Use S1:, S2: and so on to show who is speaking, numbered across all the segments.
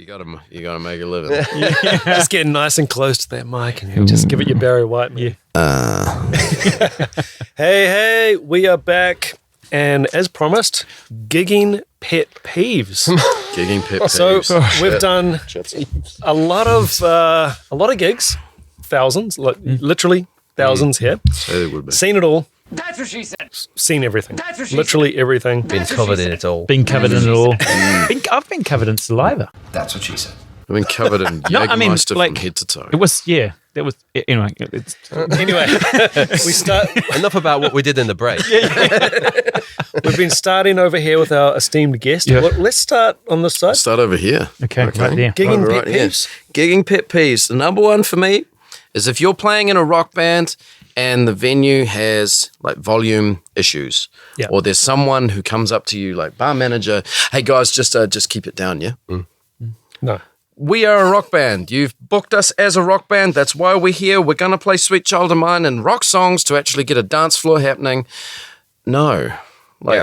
S1: You gotta make a living.
S2: Just get nice and close to that mic and just give it your Barry White. Hey, we are back, and as promised, gigging pet peeves.
S1: Gigging pet peeves.
S2: So we've done a lot of gigs, thousands, literally thousands here.
S1: So there would be.
S2: Seen it all.
S3: That's what she said.
S2: Seen everything.
S3: That's what she
S2: Literally everything.
S4: Been covered in it all.
S5: Been covered in it all. I've been covered in saliva.
S3: That's what she said.
S1: I've been covered in Jägermeister from head to toe.
S5: It was, that was, anyway.
S2: Anyway, we start.
S4: Enough about what we did in the break.
S2: We've been starting over here with our esteemed guest.
S5: Yeah.
S2: Well, let's start on this side.
S1: Start over here.
S5: Okay, right there.
S2: Gigging
S1: Right
S2: pet
S1: here.
S2: peeves.
S1: Gigging pet peeves. The number one for me is if you're playing in a rock band and the venue has like volume issues,
S2: Yeah.
S1: or there's someone who comes up to you like bar manager, hey guys, just keep it down, yeah.
S2: No.
S1: We are a rock band. You've booked us as a rock band. That's why we're here. We're gonna play Sweet Child of Mine and rock songs to actually get a dance floor happening. No,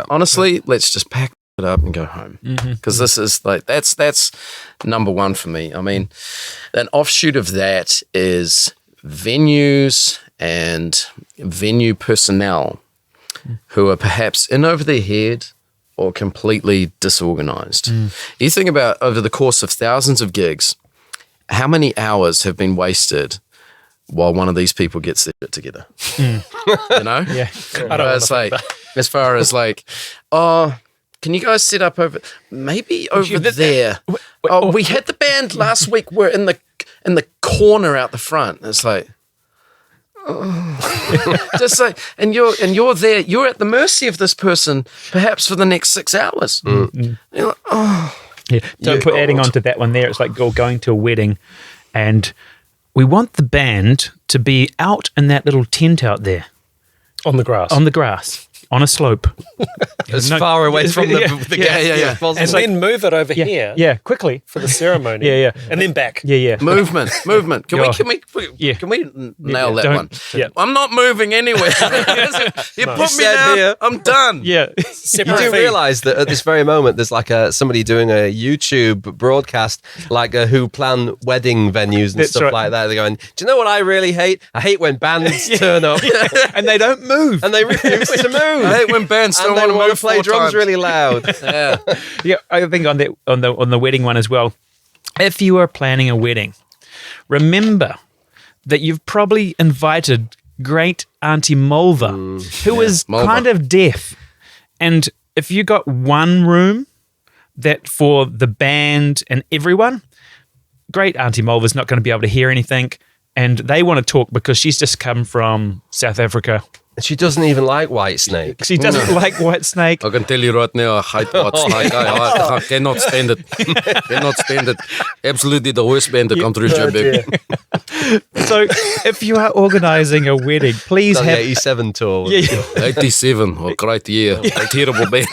S1: honestly, let's just pack it up and go home, because this is like that's number one for me. I mean, an offshoot of that is venues and venue personnel who are perhaps in over their head or completely disorganized. You think about over the course of thousands of gigs, how many hours have been wasted while one of these people gets their shit together? You know?
S5: Yeah.
S2: I don't
S1: It's like, as far as like, can you guys set up over there? We had the band last week. We're in the corner out the front. It's like, just like, and you're there. You're at the mercy of this person, perhaps for the next 6 hours. You're like,
S5: Yeah. Don't put adding on to that one there. It's like going to a wedding, and we want the band to be out in that little tent out there
S2: On the grass.
S5: on the grass, on a slope.
S4: As far away from the guests as possible.
S2: and then move it over here
S5: Yeah, quickly.
S2: for the ceremony.
S5: Yeah.
S2: And then back.
S5: Yeah.
S1: movement. Can
S5: Yeah.
S1: we nail that
S5: Don't-
S1: one?
S2: Yeah.
S1: I'm not moving anywhere. You put me
S4: said
S1: down.
S4: here.
S1: I'm done.
S5: Yeah.
S4: You
S2: Separate
S4: do
S2: feet.
S4: realise that at this very moment, there's like somebody doing a YouTube broadcast, like who plan wedding venues and
S5: That's
S4: stuff
S5: right.
S4: like that. They're going, do you know what I really hate? I hate when bands turn up
S5: And they don't move.
S4: and they refuse to move.
S1: I hate when bands
S4: and
S1: don't
S4: then
S1: want
S4: want
S1: to
S4: to play drums really loud.
S1: Yeah.
S5: Yeah, I think on the wedding one as well. If you are planning a wedding, remember that you've probably invited great Auntie Mulva, who is
S1: Mulva.
S5: kind of deaf. And if you got one room that for the band and everyone, great Auntie Mulva's not going to be able to hear anything. And they want to talk because she's just come from South Africa.
S4: She doesn't even like Whitesnake.
S5: She doesn't like Whitesnake.
S1: I can tell you right now, I hate what's like. I cannot stand it. Cannot stand it. Absolutely the worst band to come through Joburg.
S5: So if you are organising a wedding, please
S4: Done the
S5: have
S4: 87 tour.
S5: Yeah.
S1: 87, a great year. A terrible band.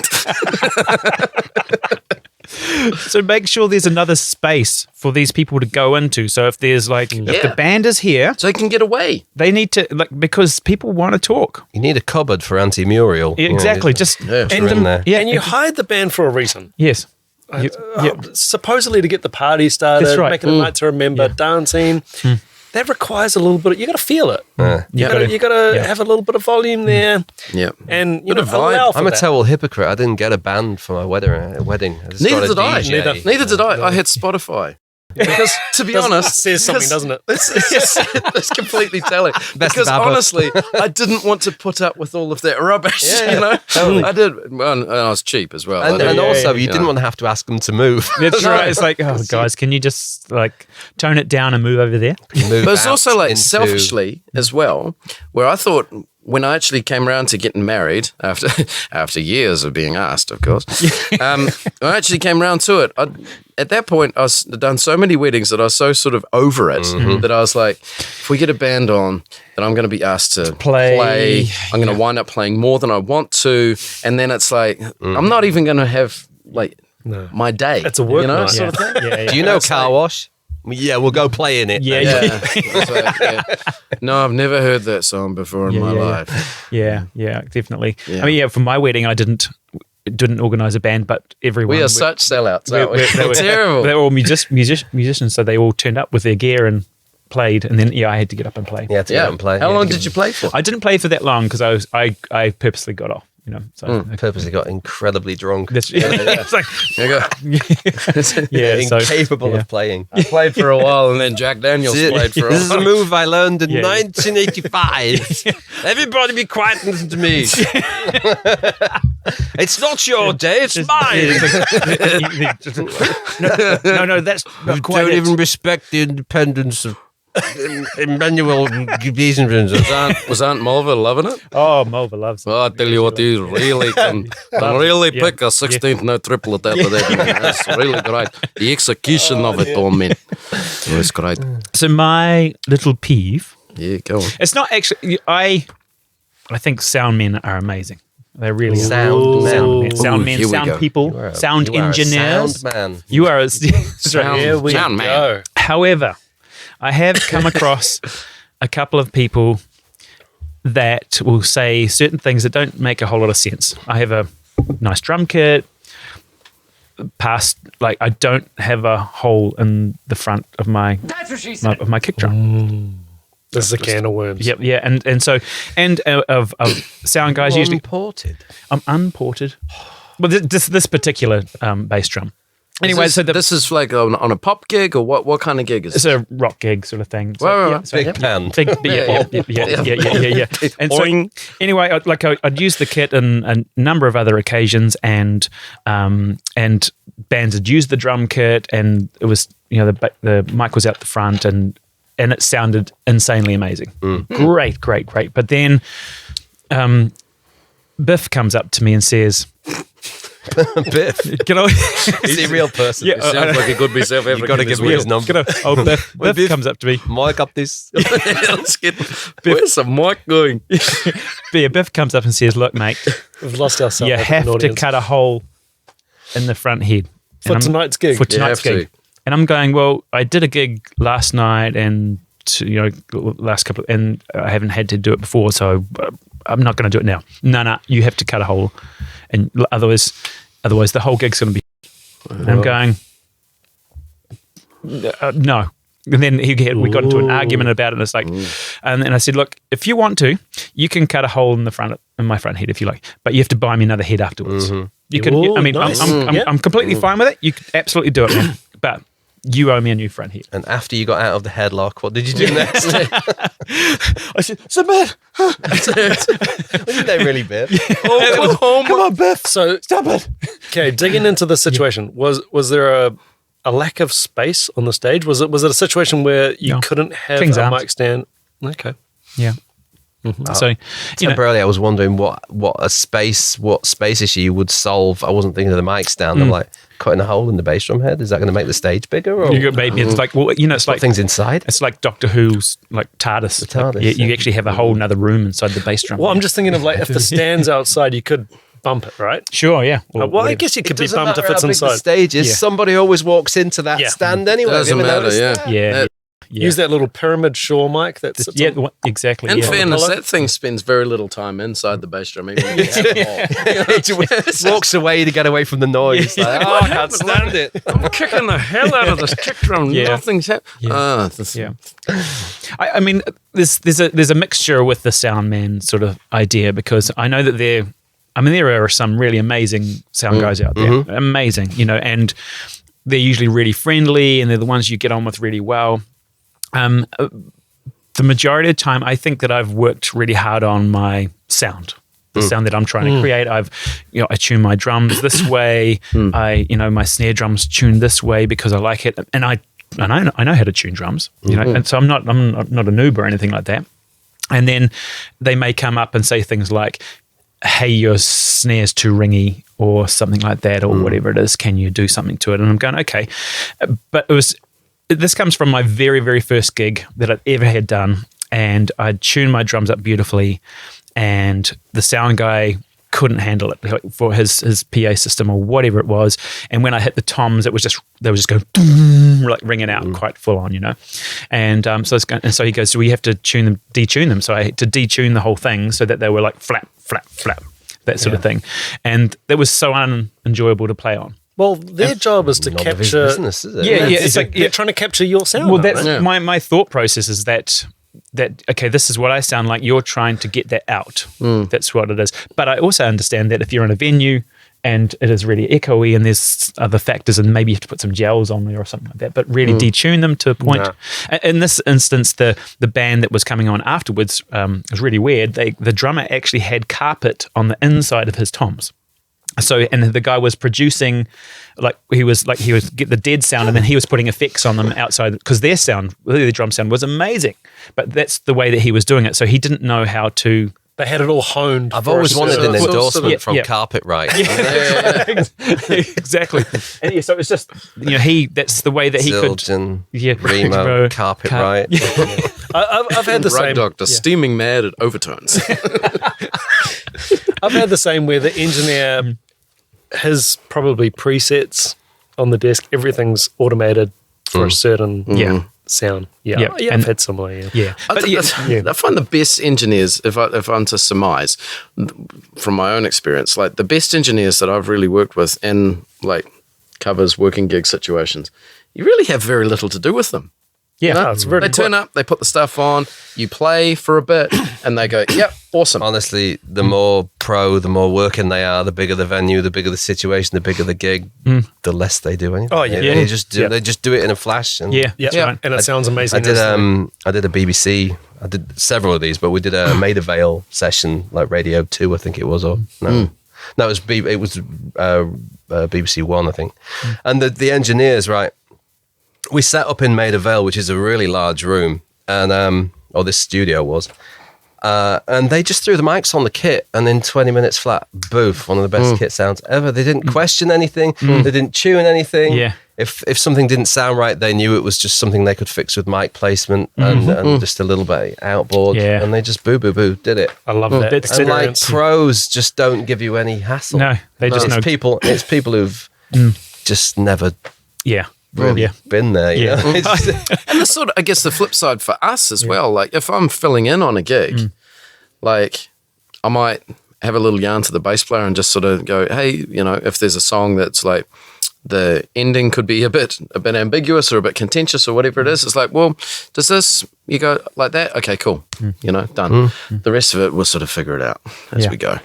S5: So make sure there's another space for these people to go into. So if there's like, if the band is here,
S1: So they can get away.
S5: they need to, like, because people want to talk.
S4: You need a cupboard for Auntie Muriel.
S5: Exactly. Just
S1: Yeah,
S5: end
S4: in there.
S5: Yeah.
S2: And you hired the band for a reason.
S5: yes. You- yeah.
S2: Supposedly to get the party started,
S5: That's right.
S2: making a night to remember, dancing. That requires a little bit. You got to feel it. You got to have a little bit of volume there,
S1: Yeah.
S2: and you
S1: Bit
S2: know,
S1: of vibe.
S2: allow for
S4: I'm a
S2: that.
S4: total hypocrite. I didn't get a band for my wedding. I just got
S1: Neither
S4: a
S1: did I.
S4: DJ.
S1: Neither did I. I had Spotify. Because to be honest,
S2: says something, doesn't it?
S1: It's completely telling.
S4: Best
S1: Because
S4: of Abbott.
S1: honestly, I didn't want to put up with all of that rubbish.
S4: Yeah,
S1: you know,
S4: totally.
S1: I did. Well, and I was cheap as well.
S4: And,
S1: I did.
S4: also, you
S1: yeah.
S4: didn't want to have to ask them to move.
S5: That's right. It's like, oh, guys, can you just like tone it down and move over there?
S4: Move
S1: But it's
S4: out
S1: also like
S4: into-
S1: selfishly as well, where I thought when I actually came around to getting married after years of being asked, of course, I actually came around to it. At that point, I was done so many weddings that I was so sort of over it that I was like, if we get a band on, then I'm going to be asked to
S5: Play.
S1: I'm going to wind up playing more than I want to, and then it's like I'm not even going to have like my day.
S2: It's a work
S1: you know,
S2: night.
S1: sort of thing.
S5: Yeah.
S4: Do you know Car Wash? Yeah, we'll go play in it.
S5: Yeah,
S4: then.
S5: yeah.
S1: It's like, yeah. No, I've never heard that song before in my life.
S5: Yeah, definitely.
S1: Yeah.
S5: I mean, for my wedding, I didn't. didn't organize a band, but everyone.
S1: We are such sellouts, aren't we?
S5: They were
S1: terrible.
S5: They were all musicians, so they all turned up with their gear and played, and then I had to get up and play.
S4: Yeah, to get up and play.
S1: How long did you play for?
S5: I didn't play for that long because I purposely got off. So
S4: I purposely got incredibly drunk.
S5: It's like,
S1: You go.
S4: Incapable of playing.
S1: I played for a while, and then Jack Daniels played for a
S4: This is a
S1: while.
S4: move I learned in 1985. Everybody be quiet and listen to me. It's not your day, it's mine.
S5: no, that's not
S4: You
S5: quite
S4: don't
S5: it.
S4: even respect the independence of Emmanuel Giesenbrunn.
S1: Was Aunt Mulva loving it?
S5: Oh, Mulva loves it.
S1: Oh, I tell you what, you really can pick a 16th note triplet out of that. Man. That's really great. The execution of it all, man. It was great.
S5: So my little peeve,
S1: Yeah, go on.
S5: it's not actually, I think sound men are amazing. They really
S4: Sound men.
S5: Sound
S1: Ooh,
S5: men,
S1: here we
S5: sound
S1: go.
S5: people, sound
S4: You are a
S5: engineers.
S4: sound man.
S5: You are a
S1: Sound,
S2: Here we
S1: sound man.
S2: go.
S5: However, I have come across a couple of people that will say certain things that don't make a whole lot of sense. I have a nice drum kit. I don't have a hole in the front of my of my kick drum.
S2: This is a can of worms.
S5: Yep, yeah, and so of sound guys usually
S4: Imported.
S5: I'm unported. Well, this particular bass drum. Anyway, so
S1: this is like on a pop gig, or what kind of gig is
S5: it's
S1: it?
S5: a rock gig sort of thing. So,
S1: Right,
S5: yeah,
S1: right.
S5: so,
S4: Big
S5: yeah.
S4: pan.
S5: Yeah. And so, anyway, I'd use the kit in a number of other occasions, and bands had used the drum kit, and it was the mic was out the front, and it sounded insanely amazing. Great. But then, Biff comes up to me and says,
S4: Biff.
S5: "Can I?"
S4: Is he a real person?
S5: Yeah,
S1: Sounds like he could be South African.
S4: You've got to give me his number.
S5: Biff comes up to me.
S4: Mike up this.
S1: Let's get. Where's the mic going?
S5: Biff comes up and says, "Look, mate,
S2: We've lost our South
S5: you
S2: African
S5: have to
S2: audience.
S5: ate a hole in the front head
S2: For tonight's gig.
S5: For tonight's
S1: You have
S5: gig." And I'm going, well, I did a gig last night and last couple, and I haven't had to do it before, so I'm not going to do it now. No, you have to cut a hole, and otherwise the whole gig's going to be. And I'm going, no. And then we got into an argument about it. And it's like, and then I said, look, if you want to, you can cut a hole in my front head if you like, but you have to buy me another head afterwards. You can.
S2: Ooh,
S5: I mean,
S2: nice.
S5: I'm completely fine with it. You can absolutely do it, man. But you owe me a new front head.
S4: And after you got out of the headlock, what did you do next?
S5: I said, so bad.
S4: Wasn't they really bad?
S2: Come on, Biff. So stop it. Okay, digging into the situation, was there a lack of space on the stage? Was it a situation where you
S5: No.
S2: couldn't have
S5: King's
S2: a
S5: Arms.
S2: mic stand? Okay.
S5: Yeah. So,
S4: Temporarily, I was wondering what space issue you would solve. I wasn't thinking of the mic stand. I'm like, cutting a hole in the bass drum head. Is that going to make the stage bigger? Or
S5: maybe it's like, well, it's like
S4: things inside?
S5: It's like Doctor Who's like TARDIS.
S4: The TARDIS,
S5: Like, you actually have a whole nother room inside the bass drum.
S2: Well, I'm just thinking of like if the stand's outside, you could bump it, right?
S5: sure, yeah.
S2: Well, I guess it could be
S4: doesn't
S2: bumped if
S4: matter
S2: it's
S4: how big the
S2: inside.
S4: stage is.
S5: Yeah.
S4: Somebody always walks into that
S2: Yeah.
S4: stand anyway.
S1: Doesn't
S4: Have you ever
S1: matter,
S4: noticed
S1: yeah.
S4: that?
S5: Yeah.
S2: Use that little pyramid Shaw mic. That's
S5: Yeah, exactly.
S1: In
S5: yeah.
S1: fairness,
S2: Hello?
S1: that thing spends very little time inside the bass drum. Even when you have a hole.
S4: He just walks away to get away from the noise. Like, oh, I can't stand it.
S1: I'm kicking the hell out of this kick drum.
S5: Yeah.
S1: Nothing's happening.
S5: Yeah. I mean, there's a mixture with the sound man sort of idea, because I know that there are some really amazing sound guys out there, amazing, and they're usually really friendly, and they're the ones you get on with really well. The majority of the time, I think that I've worked really hard on my sound, the sound that I'm trying to create. I tune my drums this way. My snare drums tuned this way because I like it, and I know how to tune drums, and so I'm not a noob or anything like that. And then they may come up and say things like, "Hey, your snare's too ringy," or something like that, or whatever it is. Can you do something to it? And I'm going, okay, but this comes from my very, very first gig that I'd ever had done, and I'd tuned my drums up beautifully, and the sound guy couldn't handle it for his PA system or whatever it was. And when I hit the toms, they were just going boom, like ringing out quite full on, And so he goes, so we have to detune them. So I had to detune the whole thing so that they were like flap, flap, flap. that sort of thing. And that was so unenjoyable to play on.
S2: Well, their job is to
S4: None of his
S2: capture.
S4: business, is it?
S5: Yeah,
S2: It's like they're trying to capture your sound.
S5: Well,
S2: aren't
S5: that's
S2: they?
S5: my thought process is that okay, this is what I sound like. You're trying to get that out. That's what it is. But I also understand that if you're in a venue and it is really echoey and there's other factors and maybe you have to put some gels on there or something like that, but really detune them to a point.
S2: No.
S5: In this instance, the band that was coming on afterwards was really weird. The drummer actually had carpet on the inside of his toms. So, and the guy was producing, he was get the dead sound, and then he was putting effects on them outside because their drum sound was amazing. But that's the way that he was doing it. So he didn't know how to.
S2: They had it all honed.
S4: I've always wanted an endorsement from
S5: Yeah.
S4: Carpet Right.
S5: Exactly. And yeah, so it's just that's the way that he
S4: Zildjian,
S5: could.
S4: Remo, Carpet Right.
S2: I've had the
S1: Rug
S2: same.
S1: Doctor, steaming mad at overtones.
S2: I've had the same where the engineer has probably presets on the desk. Everything's automated for a certain sound. Yeah,
S5: Yeah.
S2: I've had similar. Yeah.
S5: Yeah.
S1: I find the best engineers, if I'm to surmise from my own experience, like the best engineers that I've really worked with in like covers, working gig situations, you really have very little to do with them.
S5: Yeah.
S1: You know?
S2: No, it's very
S1: they turn up, they put the stuff on, you play for a bit, and they go, "Yep, awesome."
S4: Honestly, the more pro, the more working they are, the bigger the venue, the bigger the situation, the bigger the gig, the less they do anything.
S2: Oh, yeah.
S4: They just do it in a flash. And
S5: Yeah.
S2: Yeah,
S5: That's right.
S2: and it sounds amazing.
S4: I did a BBC. I did several of these, but we did a Maida Vale session, like Radio 2, I think it was, or no, it was BBC One, I think. And the engineers, right? We set up in Maida Vale, which is a really large room, and or this studio was, and they just threw the mics on the kit, and in 20 minutes flat, boof, one of the best kit sounds ever. They didn't question anything, they didn't tune anything.
S5: Yeah.
S4: If something didn't sound right, they knew it was just something they could fix with mic placement and just a little bit outboard,
S5: Yeah.
S4: and they just boo did it.
S2: I love that.
S5: That's
S4: And like
S2: experience.
S4: pros just don't give you any hassle.
S5: No, they just know.
S4: It's people who've just never
S5: Yeah.
S4: really
S5: Yeah.
S4: been there. You know? It's just-
S1: And the sort of, I guess the flip side for us as well, like if I'm filling in on a gig, like I might have a little yarn to the bass player and just sort of go, hey, if there's a song that's like the ending could be a bit ambiguous or a bit contentious or whatever it is, it's like, well, does this, you go like that? Okay, cool. Done. The rest of it, we'll sort of figure it out as we go,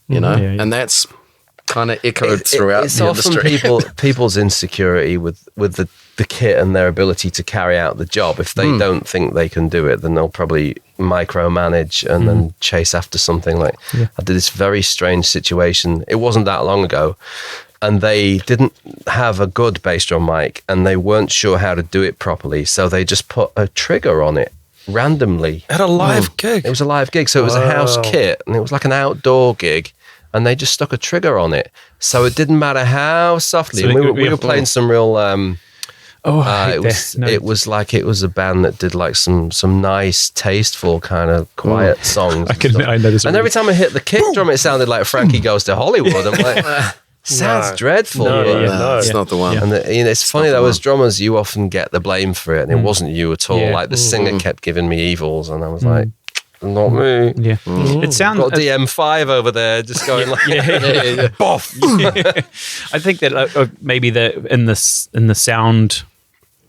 S5: Yeah.
S1: and that's kind of echoed throughout
S4: it's
S1: the
S4: often
S1: industry.
S4: people's insecurity with the kit and their ability to carry out the job. If they don't think they can do it, then they'll probably micromanage and then chase after something. Like I did this very strange situation. It wasn't that long ago, and they didn't have a good bass drum mic, and they weren't sure how to do it properly, so they just put a trigger on it randomly.
S2: At a live gig.
S4: It was a live gig, so it was a house kit, and it was like an outdoor gig, and they just stuck a trigger on it, so it didn't matter how softly.
S5: So
S4: And we were playing some real.
S5: I hate
S4: It was
S5: that. No.
S4: it was a band that did like some nice, tasteful kind of quiet songs.
S5: I know this.
S4: And every time I hit the kick drum, it sounded like Frankie Goes to Hollywood. I'm like, sounds dreadful.
S2: No,
S4: but-
S2: no.
S1: It's not the one.
S4: And it's funny though, as drummers, you often get the blame for it, and it wasn't you at all.
S5: Yeah.
S4: Like the singer kept giving me evils, and I was like, not me.
S5: Yeah. It sounds.
S4: Got DM5 over there, just going like, boff.
S5: I think that maybe in the sound,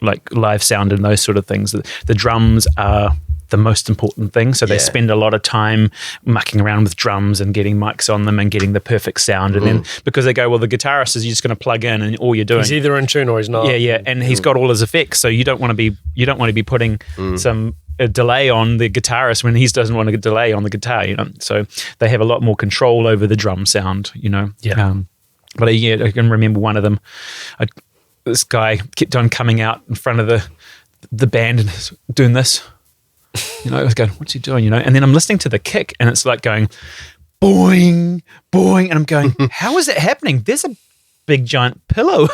S5: like live sound and those sort of things, the drums are the most important thing. So they spend a lot of time mucking around with drums and getting mics on them and getting the perfect sound. And then because they go, well, the guitarist is just going to plug in and all you're doing.
S2: He's either in tune or he's not.
S5: Yeah, and he's got all his effects, so you don't want to be putting some delay on the guitarist when he doesn't want to delay on the guitar. So they have a lot more control over the drum sound.
S2: Yeah.
S5: But I can remember one of them. This guy kept on coming out in front of the band and doing this. I was going, what's he doing? And then I'm listening to the kick, and it's like going, boing, boing, and I'm going, how is it happening? There's a big giant pillow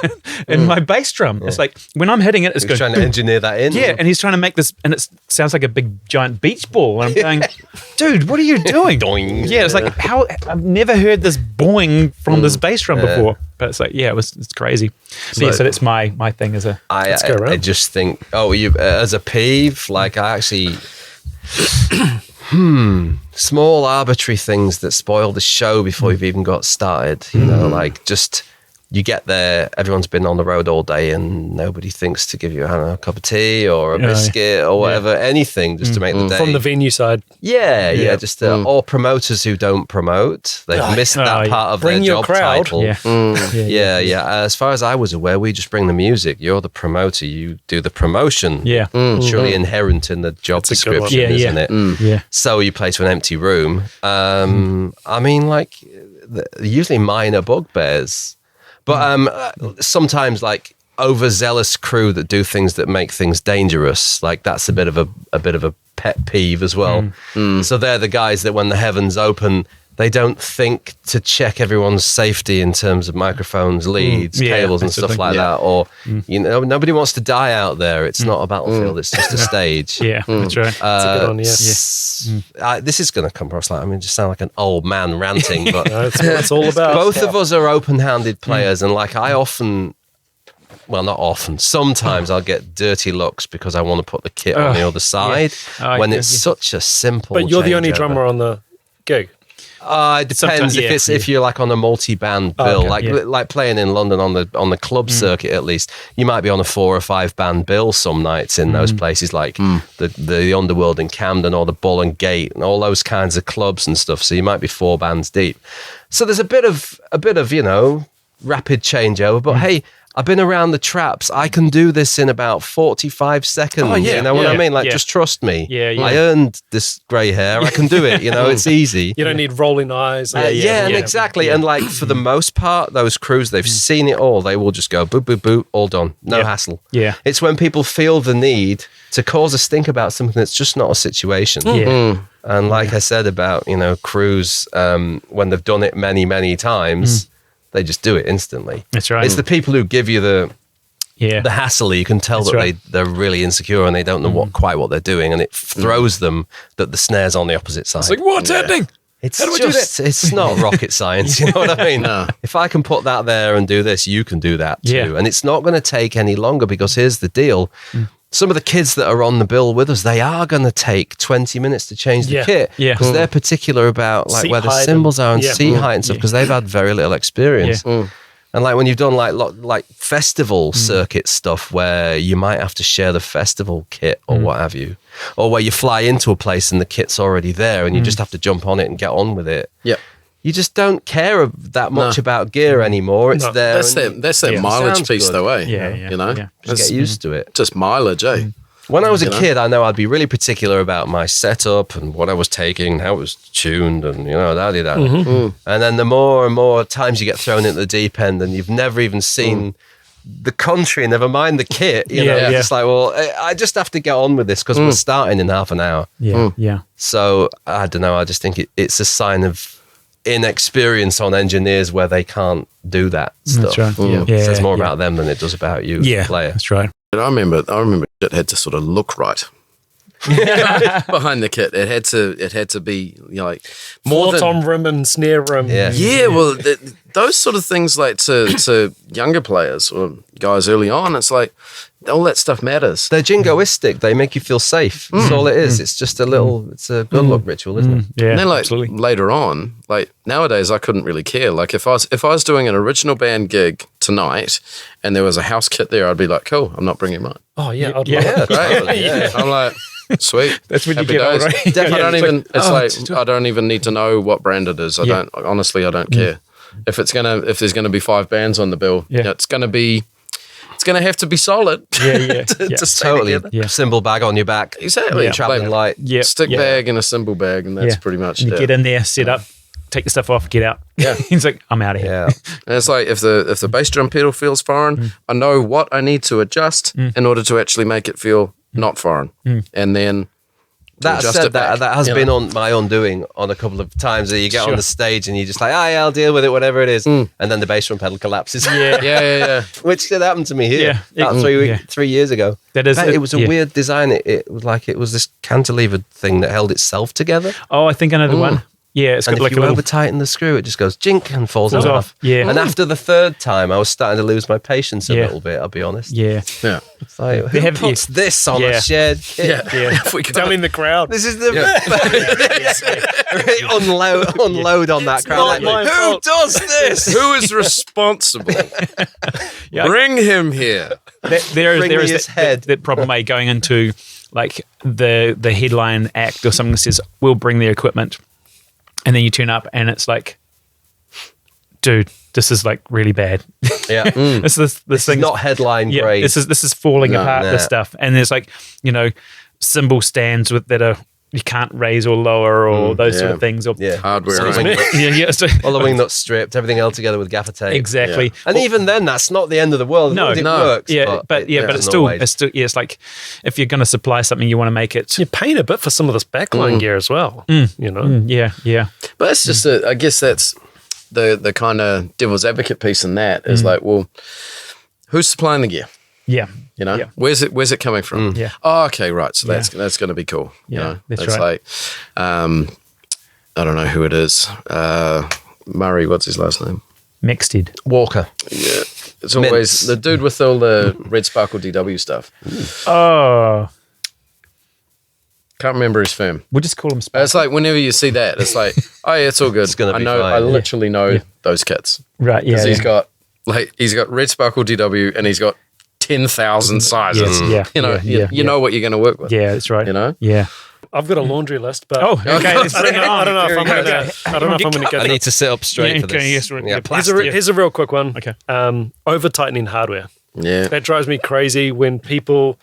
S5: in my bass drum. It's like when I'm hitting it, it's
S4: He's
S5: going.
S4: trying to engineer that in.
S5: Yeah, and he's trying to make this, and it sounds like a big giant beach ball. And I'm going, dude, what are you doing?
S4: Doing.
S5: Yeah, it's like how I've never heard this boing from this bass drum before. But it's like, it's crazy. So that's my thing as a.
S4: I just think, you as a peeve, like I actually, small arbitrary things that spoil the show before you've even got started. You know, like just you get there, everyone's been on the road all day, and nobody thinks to give you a cup of tea or a biscuit or whatever, anything just to make the day.
S2: From the venue side.
S4: Yeah, just or promoters who don't promote. They've missed that part of
S2: Bring
S4: their
S2: your
S4: job
S2: crowd.
S4: title. Yeah. As far as I was aware, we just bring the music. You're the promoter. You do the promotion.
S5: Yeah.
S4: Surely inherent in the job
S2: That's a good one.
S4: description, isn't it?
S5: Yeah.
S4: So you play to an empty room. I mean, like, usually minor bugbears. But sometimes, like, overzealous crew that do things that make things dangerous, like that's a bit of a pet peeve as well. So they're the guys that when the heavens open, they don't think to check everyone's safety in terms of microphones, leads, cables, and stuff like that. Or you know, nobody wants to die out there. It's not a battlefield. It's just a stage.
S5: That's right.
S2: That's a good one,
S4: This is going to come across like, just sound like an old man ranting, but
S2: that's what it's all about.
S4: both of us are open-handed players, and like I often. Well, not often. Sometimes I'll get dirty looks because I want to put the kit on the other side when it's such a simple.
S2: But you're the only
S4: changeover.
S2: drummer on the gig.
S4: It depends if you're like on a multi-band bill, like playing in London on the club circuit. At least you might be on a 4 or 5 band bill some nights in those places like the Underworld in Camden or the Bull and Gate and all those kinds of clubs and stuff. So you might be 4 bands deep. So there's a bit of rapid changeover. But hey, I've been around the traps. I can do this in about 45 seconds. You know what I mean? Like, just trust me. I earned this grey hair. I can do it. You know, it's easy.
S2: You don't need rolling eyes.
S4: Exactly. And like, for the most part, those crews, they've seen it all. They will just go, boop, boop, boop, all done. No hassle.
S5: Yeah.
S4: It's when people feel the need to cause a stink about something that's just not a situation. And like I said about, you know, crews, when they've done it many, many times, they just do it instantly.
S5: That's right.
S4: It's the people who give you the hassle. You can tell they're really insecure and they don't know quite what they're doing, and it throws them that the snare's on the opposite side.
S2: It's like, what's happening?
S4: It's just, it's not rocket science, you know what I mean? If I can put that there and do this, you can do that too. And it's not going to take any longer, because here's the deal. Some of the kids that are on the bill with us, they are going to take 20 minutes to change the kit, because they're particular about like
S2: seat
S4: where the
S2: height
S4: cymbals are and
S2: and-
S4: seat height and stuff, because they've had very little experience. And like when you've done like festival circuit stuff where you might have to share the festival kit or what have you, or where you fly into a place and the kit's already there and you just have to jump on it and get on with it. You just don't care that much about gear anymore. It's there.
S1: That's that mileage
S4: Sounds
S1: piece,
S4: good.
S1: though, eh?
S5: Yeah.
S1: You know,
S4: Just get used to it.
S1: just mileage, eh?
S4: When I was a kid, I know I'd be really particular about my setup and what I was taking, how it was tuned, and you know, And then the more and more times you get thrown into the deep end, and you've never even seen the country, never mind the kit. You know, it's like, well, I just have to get on with this because we're starting in half an hour. So I don't know. I just think it's a sign of inexperience on engineers where they can't do that stuff.
S5: That's right.
S4: It says more about them than it does about you, the player.
S5: That's right.
S1: But I remember it had to sort of look right behind the kit. It had to be, you know, like more than
S2: Tom rim and snare rim.
S1: Well, those sort of things, like to younger players or guys early on, it's like all that stuff matters.
S4: They're jingoistic. They make you feel safe. That's all it is. It's just it's a good luck ritual, isn't it?
S5: Yeah,
S1: And then, like,
S5: absolutely.
S1: later on, like nowadays, I couldn't really care. Like if I was doing an original band gig tonight and there was a house kit there, I'd be like, cool, I'm not bringing mine.
S2: Oh yeah, I'd love
S4: Yeah,
S2: it.
S4: totally.
S1: I'm like, sweet.
S5: That's when you
S1: Happy
S5: get old,
S1: days.
S5: right?
S1: I don't even. It's like
S5: it's
S1: I don't even need to know what brand it is. I don't. Honestly, I don't care. If there's gonna be 5 bands on the bill, it's gonna have to be solid. to stay
S4: Totally.
S1: together.
S4: Cymbal bag on your back.
S1: Exactly.
S4: Traveling light.
S1: Stick bag and a cymbal bag, and that's pretty much
S5: You
S1: it.
S5: get in there, set up, take the stuff off, get out. He's like, I'm out of here.
S4: Yeah.
S1: And it's like if the bass drum pedal feels foreign, I know what I need to adjust in order to actually make it feel not foreign, and then.
S4: That
S1: adjust
S4: said,
S1: it back,
S4: that has
S1: you
S4: been
S1: know?
S4: on my undoing on a couple of times that you get on the stage and you're just like, I'll deal with it, whatever it is. And then the bass drum pedal collapses.
S1: Yeah.
S4: Which did happen to me here
S5: Yeah.
S4: about 3 years ago.
S5: That is-
S4: But it was a
S5: yeah.
S4: weird design. It was like it was this cantilevered thing that held itself together.
S5: Oh, I think I know the one. Yeah, it's
S4: And
S5: got
S4: if
S5: like
S4: you
S5: a little.
S4: over tighten the screw, it just goes jink and falls
S5: Falls
S4: off.
S5: off, yeah.
S4: And after the third time, I was starting to lose my patience a little bit, I'll be honest.
S5: Yeah.
S1: Yeah.
S4: It's like,
S5: They
S4: who
S5: have-
S4: puts this on a shared kit?
S5: Yeah.
S1: If we could-
S2: Telling the crowd.
S4: This is the really unload on that crowd.
S2: not my
S4: Who
S2: fault.
S4: does this?
S1: Who is responsible? Bring him here.
S5: There
S4: Bring
S5: is
S4: me his
S5: that,
S4: head.
S5: that problem going into like the headline act or something that says we'll bring the equipment, and then you turn up and it's like, dude, this is like really bad.
S4: Yeah.
S5: This thing's
S4: not headline
S5: yeah,
S4: grade.
S5: This is falling
S1: No,
S5: apart. This
S4: nah.
S5: stuff, and there's like cymbal stands that are you can't raise or lower or those sort
S1: yeah.
S5: of things or
S4: Yeah.
S1: Hardware.
S4: So
S1: only.
S4: wing-
S5: yeah. So,
S4: all the wing nuts stripped, everything held together with gaffer tape.
S5: exactly.
S1: Yeah.
S4: And even then, that's not the end of the world.
S5: No,
S4: it
S1: no.
S4: works.
S5: Yeah, but
S4: it
S5: it's
S4: doesn't
S5: still,
S4: always.
S5: it's like if you're going to supply something, you want to make it.
S2: You're paying a bit for some of this backline gear as well. You know,
S5: Yeah.
S1: But it's just I guess that's the kind of devil's advocate piece in that is like, well, who's supplying the gear?
S5: Yeah.
S1: You know,
S5: Yeah.
S1: where's it coming from?
S5: Yeah.
S1: Oh, okay, right. So that's going to be cool.
S5: Yeah,
S1: you know,
S5: that's
S1: it's
S5: right.
S1: like, I don't know who it is. Murray, what's his last name?
S5: Mixed.
S4: Walker.
S1: Yeah, it's always
S4: Mints.
S1: the dude with all the red sparkle DW stuff.
S5: Oh,
S1: Can't remember his firm.
S5: we'll just call him
S1: It's like whenever you see that, it's like, oh yeah, it's all good.
S4: It's gonna
S1: I
S4: be
S1: know.
S4: fine.
S1: I
S4: Yeah.
S1: literally know those kits
S5: right. Yeah.
S1: because he's got red sparkle DW and he's got 10,000 sizes.
S5: Yes, yeah,
S1: You know,
S5: yeah,
S1: you know what you're going to work with.
S5: Yeah, that's right.
S1: You know.
S5: Yeah.
S2: I've got a laundry list, but
S5: Oh, okay. Let's
S2: I
S5: bring
S2: don't
S5: it
S2: know.
S5: on.
S2: I don't know if I'm
S5: Here we
S2: gonna.
S5: go.
S2: I don't know if I'm gonna go.
S4: I need to sit up straight
S5: Yeah,
S4: for
S5: okay,
S4: this.
S5: yes, we're- yeah,
S4: plastic.
S2: Here's a real quick one.
S5: Okay.
S2: Over tightening hardware.
S1: Yeah.
S2: That drives me crazy when people,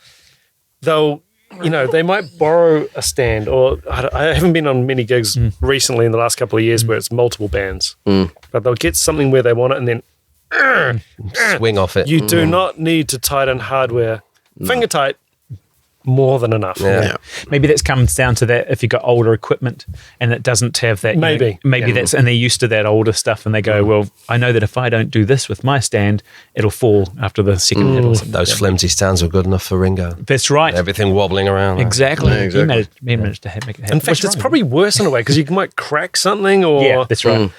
S2: they might borrow a stand, or I haven't been on many gigs recently in the last couple of years where it's multiple bands, but they'll get something where they want it and then
S4: Swing off it.
S2: you do not need to tighten hardware finger tight more than enough.
S4: Yeah.
S5: Maybe that comes down to that if you've got older equipment and it doesn't have that.
S2: Maybe.
S5: That's, and they're used to that older stuff and they go, well, I know that if I don't do this with my stand, it'll fall after the second hit or something.
S4: Those flimsy stands were good enough for Ringo.
S5: That's right.
S4: Everything wobbling around.
S5: Exactly.
S1: Yeah, exactly.
S5: He managed to make it happen.
S2: In fact, it's probably worse in a way because you might crack something, or
S5: Yeah, that's right.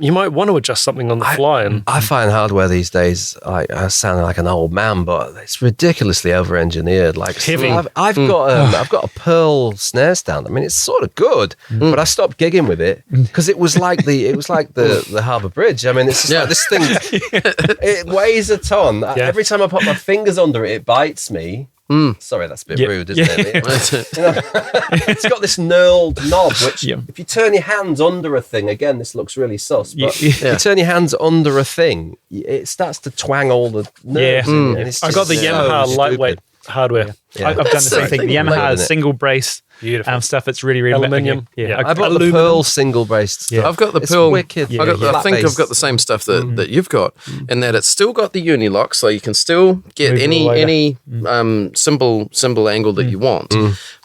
S2: you might want to adjust something on the fly. And
S4: I find hardware these days, I sound like an old man, but it's ridiculously over-engineered. Like
S2: Heavy.
S4: I've got a Pearl snare stand. I mean, it's sort of good, but I stopped gigging with it because it was like the Harbour Bridge. I mean, it's just like this thing. It weighs a ton. Every time I put my fingers under it, it bites me. Sorry, that's a bit rude, isn't it? It's got this knurled knob, which if you turn your hands under a thing, again, this looks really sus, but if you turn your hands under a thing, it starts to twang all the nerves. in it, and it's
S2: I got the
S4: just so
S2: Yamaha
S4: stupid.
S2: lightweight hardware.
S4: Yeah.
S5: I've done the same thing. The
S4: Late,
S5: Yamaha
S4: isn't it?
S5: single brace
S2: Beautiful.
S5: stuff. It's really, really
S2: Aluminium.
S5: Yeah.
S2: Yeah.
S4: I bought the
S2: Aluminum.
S4: Pearl single braced stuff.
S1: I've got the
S4: It's
S1: Pearl.
S4: wicked.
S1: I think I've got the same stuff that you've got, in that it's still got the unilock, so you can still get
S5: Move it
S1: any cymbal angle that you want.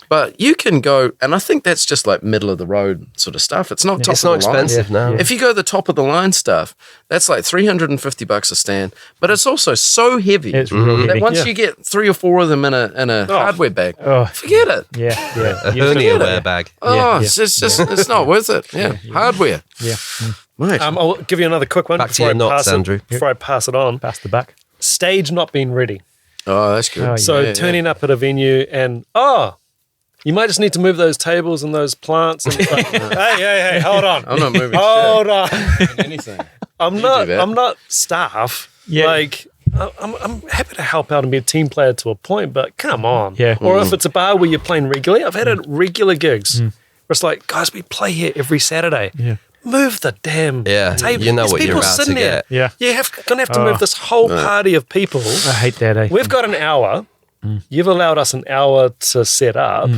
S1: But you can go, and I think that's just like middle of the road sort of stuff. It's not top
S4: It's
S1: of
S4: not
S1: the line.
S4: expensive now.
S1: If you go the top of the line stuff, that's like $350 a stand. But it's also so heavy
S5: It's real
S1: that
S5: heavy.
S1: once you get 3 or 4 of them in a hardware bag,
S5: Oh.
S1: forget it.
S5: Yeah.
S4: A hernia wear bag.
S1: Oh, it's just it's not worth it. Yeah, hardware.
S5: Yeah.
S1: Mate.
S2: I'll give you another quick one
S4: Back to
S2: before
S4: your
S2: I
S4: nuts,
S2: pass
S4: Andrew.
S2: before I pass it on.
S5: Pass the buck.
S2: Stage not being ready.
S1: Oh, that's good.
S5: Oh,
S2: So
S1: Yeah,
S2: turning up at a venue and you might just need to move those tables and those plants. And it's like, hey, hold on.
S1: I'm not moving
S2: Hold on.
S1: anything.
S2: I'm
S1: do
S2: not.
S1: that.
S2: I'm not staff.
S5: Yeah.
S2: Like I'm happy to help out and be a team player to a point, but come on.
S5: Yeah.
S2: Or if it's a bar where you're playing regularly, I've had it at regular gigs where it's like, guys, we play here every Saturday.
S5: Yeah.
S2: Move the damn table.
S4: You know
S2: There's
S4: what you're
S2: people
S4: about to
S2: sitting there.
S4: get.
S5: Yeah.
S2: You're gonna have to move this whole party of people.
S5: I hate that.
S2: We've got an hour. You've allowed us an hour to set up.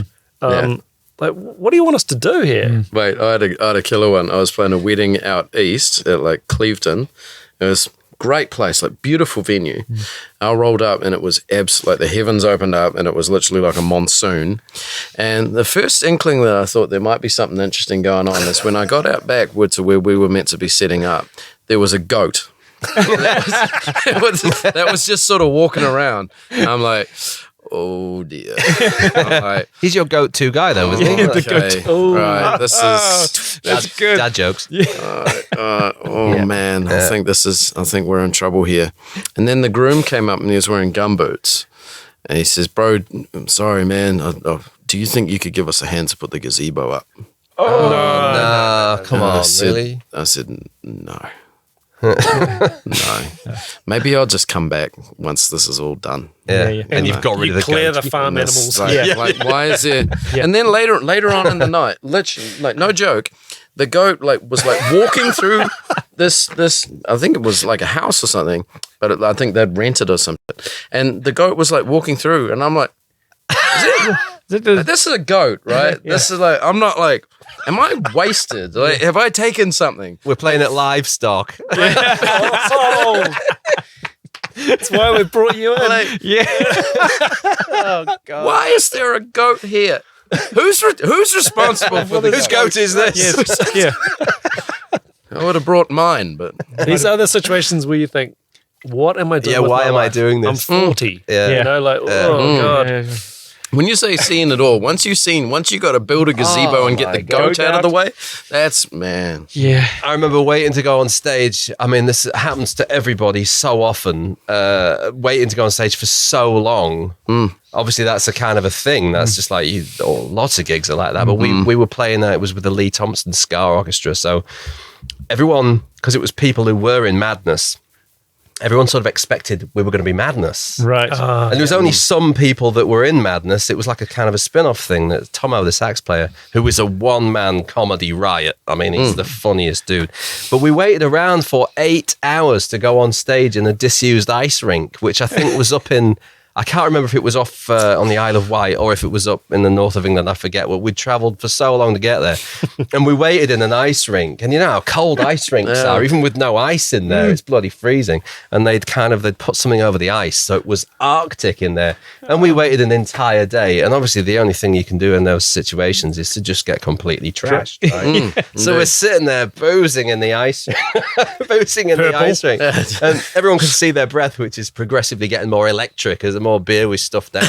S2: Like, what do you want us to do here?
S1: Wait, I had a killer one. I was playing a wedding out east at like Clevedon. It was a great place, like beautiful venue. I rolled up and it was like the heavens opened up and it was literally like a monsoon. And the first inkling that I thought there might be something interesting going on is when I got out back to where we were meant to be setting up, there was a goat. that was just sort of walking around. I'm like, oh dear. I'm like,
S4: He's your go-to guy, though, isn't he?
S1: okay, right, this is
S5: That's good.
S4: Dad jokes.
S1: man. I think we're in trouble here. And then the groom came up and he was wearing gumboots. And he says, bro, I'm sorry, man. Do you think you could give us a hand to put the gazebo up?
S4: No, come on, really?
S1: I said, no. No. Maybe I'll just come back once this is all done.
S4: Yeah. And you've got rid of the
S2: clear
S4: goat.
S2: the farm animals.
S1: Like, why is there? And then later on in the night, literally, like no joke, the goat was walking through this. I think it was like a house or something, but I think they'd rented or something. And the goat was like walking through, and I'm like, this is a goat, right? This is like, I'm not like, am I wasted? Like, have I taken something?
S4: We're playing at livestock.
S2: That's why we brought you in.
S1: Like,
S5: Oh God.
S1: why is there a goat here? Who's responsible for
S4: Whose goat is this?
S2: Yeah.
S1: I would have brought mine, but
S2: These are the situations where you think, what am I doing?
S4: Yeah,
S2: with
S4: why
S2: my
S4: am I
S2: life?
S4: doing this?
S2: I'm 40.
S4: Yeah.
S2: You know, like, oh God.
S1: when you say seeing it all, once you got to build a gazebo and get the goat out of the way, that's, man.
S5: Yeah.
S4: I remember waiting to go on stage. I mean, this happens to everybody so often, waiting to go on stage for so long. Obviously, that's a kind of a thing. That's just like lots of gigs are like that. But we were playing, it was with the Lee Thompson Ska Orchestra. So everyone, because it was people who were in Madness, everyone sort of expected we were going to be Madness.
S2: Right.
S4: And there was only some people that were in Madness. It was like a kind of a spin-off thing that Tomo, the sax player, who is a one-man comedy riot. I mean, he's the funniest dude. But we waited around for 8 hours to go on stage in a disused ice rink, which I think was up in... I can't remember if it was off on the Isle of Wight or if it was up in the north of England. I forget. Well, we'd travelled for so long to get there. And we waited in an ice rink. And you know how cold ice rinks are, even with no ice in there. It's bloody freezing. And they'd put something over the ice. So it was Arctic in there. And we waited an entire day. And obviously the only thing you can do in those situations is to just get completely trashed. Right? So we're sitting there boozing in the ice ice rink. And everyone can see their breath, which is progressively getting more electric as more beer we stuffed down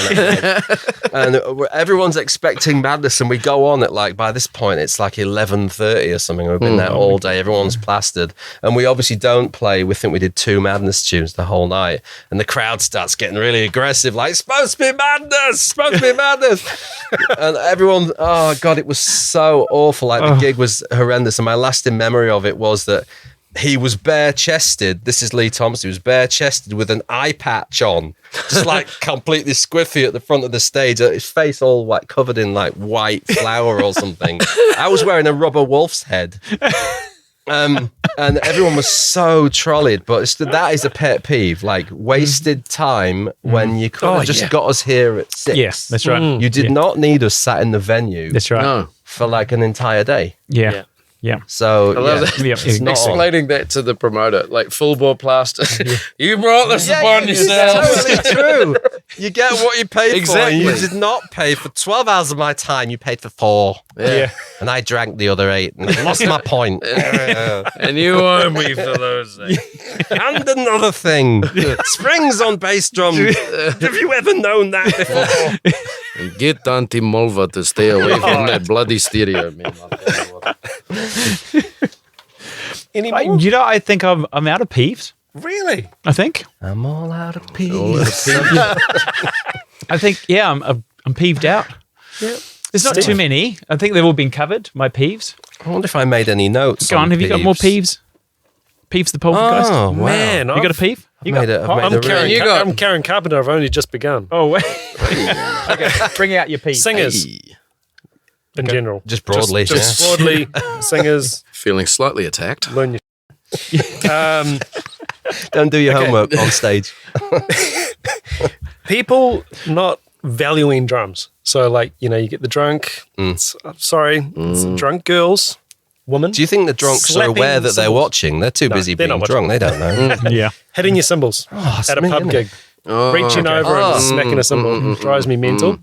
S4: and everyone's expecting Madness, and we go on at by this point it's like 11:30 or something. We've been there all day, everyone's plastered, and we obviously don't play. We think we did 2 Madness tunes the whole night, and the crowd starts getting really aggressive, like, supposed to be Madness, and everyone, oh God, it was so awful. Like the gig was horrendous, and my lasting memory of it was that he was bare-chested. This is Lee Thompson. He was bare-chested with an eye patch on, just like completely squiffy at the front of the stage. His face all covered in white flour or something. I was wearing a rubber wolf's head. And everyone was so trolleyed. But that is a pet peeve, wasted time when you could have just got us here at 6.
S5: Yes, that's right.
S4: You did not need us sat in the venue
S5: That's right.
S1: No.
S4: for an entire day.
S5: Yeah. Yeah.
S4: So
S1: I love that.
S5: Yeah.
S4: it's not on.
S1: Explaining that to the promoter, full bore plaster. You brought this upon yourself.
S4: It's totally true. You get what you pay
S1: Exactly.
S4: for. And you did not pay for 12 hours of my time. You paid for 4.
S1: Yeah.
S4: And I drank the other 8 and lost my point.
S1: And you owe me for those things.
S4: And another thing. Springs on bass drum. Have you ever known that before?
S1: And get Auntie Mulva to stay away from that bloody stereo, man. I'll tell you what.
S5: I think I'm out of peeves.
S2: Really?
S5: I think.
S4: I'm all out of peace.
S5: I think, I'm peeved out.
S2: Yeah.
S5: There's not too many. I think they've all been covered, my peeves.
S4: I wonder if I made any notes.
S5: Go on, have you got more peeves? Peeves the Poltergeist?
S4: Oh, wow.
S2: Man,
S5: You got a peeve?
S2: I'm Karen Carpenter. I've only just begun.
S5: Oh, wait. Okay, bring out your peeves.
S2: Singers
S1: Hey,
S2: in general.
S4: Just broadly.
S2: Just broadly, singers.
S1: feeling slightly attacked.
S2: Learn your...
S4: Don't do your homework on stage.
S2: People not valuing drums. So, you get the drunk. It's drunk girls, women.
S4: Do you think the drunks are
S2: Slapping
S4: aware that they're
S2: cymbals.
S4: watching? They're too busy
S2: they're
S4: being
S2: not
S4: drunk. They don't know.
S5: Yeah.
S2: hitting your cymbals
S4: it's
S2: at a
S4: me,
S2: pub
S4: isn't
S2: gig, reaching over and smacking a cymbal drives me mental.